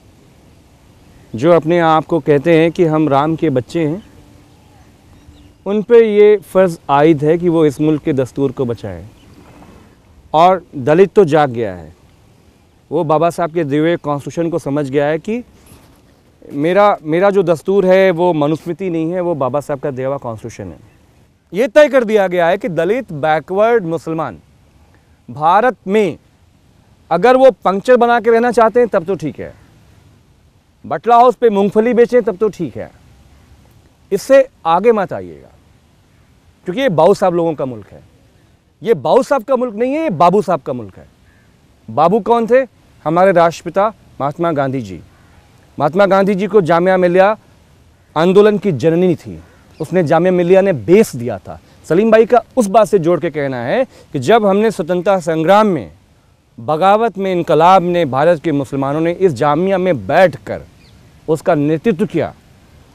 जो अपने आप को कहते हैं कि हम राम के बच्चे हैं, उन पे ये फ़र्ज़ आयद है कि वो इस मुल्क के दस्तूर को बचाएं। और दलित तो जाग गया है, वो बाबा साहब के दिए हुए कॉन्स्टिट्यूशन को समझ गया है कि मेरा जो दस्तूर है वो मनुस्मृति नहीं है, वो बाबा साहब का दिया हुआ कॉन्स्टिट्यूशन है। ये तय कर दिया गया है कि दलित, बैकवर्ड मुसलमान भारत में अगर वो पंक्चर बना के रहना चाहते हैं तब तो ठीक है, बटला हाउस पे मूंगफली बेचें तब तो ठीक है, इससे आगे मत आइएगा, क्योंकि ये बाबू साहब लोगों का मुल्क है। ये बाबू साहब का मुल्क नहीं है, ये बाबू साहब का मुल्क है। बाबू कौन थे? हमारे राष्ट्रपिता महात्मा गांधी जी। महात्मा गांधी जी को जामिया मिलिया आंदोलन की जननी थी, उसने जामिया मिलिया ने बेस दिया था। सलीम भाई का उस बात से जोड़ के कहना है कि जब हमने स्वतंत्रता संग्राम में, बगावत में, इनकलाब ने, भारत के मुसलमानों ने इस जामिया में बैठकर उसका नेतृत्व किया,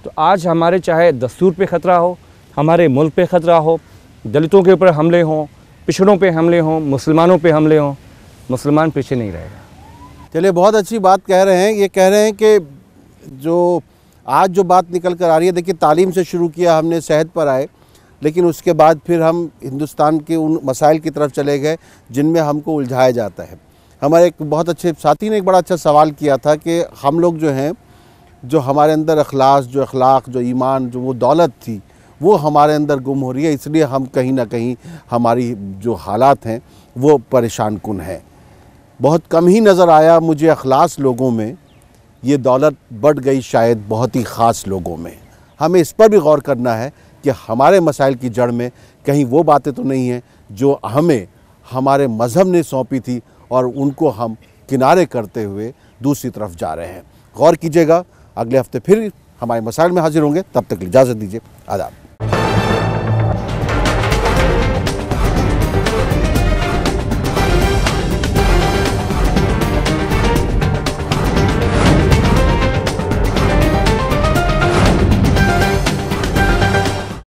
तो आज हमारे चाहे दस्तूर पे ख़तरा हो, हमारे मुल्क पे ख़तरा हो, दलितों के ऊपर हमले हों, पिछड़ों पे हमले हों, मुसलमानों पे हमले हों, मुसलमान पीछे नहीं रहेगा। चलिए, बहुत अच्छी बात कह रहे हैं। ये कह रहे हैं कि जो आज जो बात निकल कर आ रही है, देखिए तालीम से शुरू किया हमने, सेहत पर आए, लेकिन उसके बाद फिर हम हिंदुस्तान के उन मसाइल की तरफ चले गए जिनमें हमको उलझाया जाता है। हमारे एक बहुत अच्छे साथी ने एक बड़ा अच्छा सवाल किया था कि हम लोग जो हैं, जो हमारे अंदर अखलाक, जो ईमान, जो वो दौलत थी, वो हमारे अंदर गुम हो रही है, इसलिए हम कहीं ना कहीं हमारी जो हालात हैं वो परेशान कुन है। बहुत कम ही नज़र आया मुझे अखलास लोगों में, ये दौलत बढ़ गई शायद बहुत ही ख़ास लोगों में। हमें इस पर भी गौर करना है कि हमारे मसाइल की जड़ में कहीं वो बातें तो नहीं हैं जो हमें हमारे मज़हब ने सौंपी थी और उनको हम किनारे करते हुए दूसरी तरफ जा रहे हैं। गौर कीजिएगा। अगले हफ्ते फिर हमारे मसाइल में हाजिर होंगे, तब तक इजाज़त दीजिए। आदाब।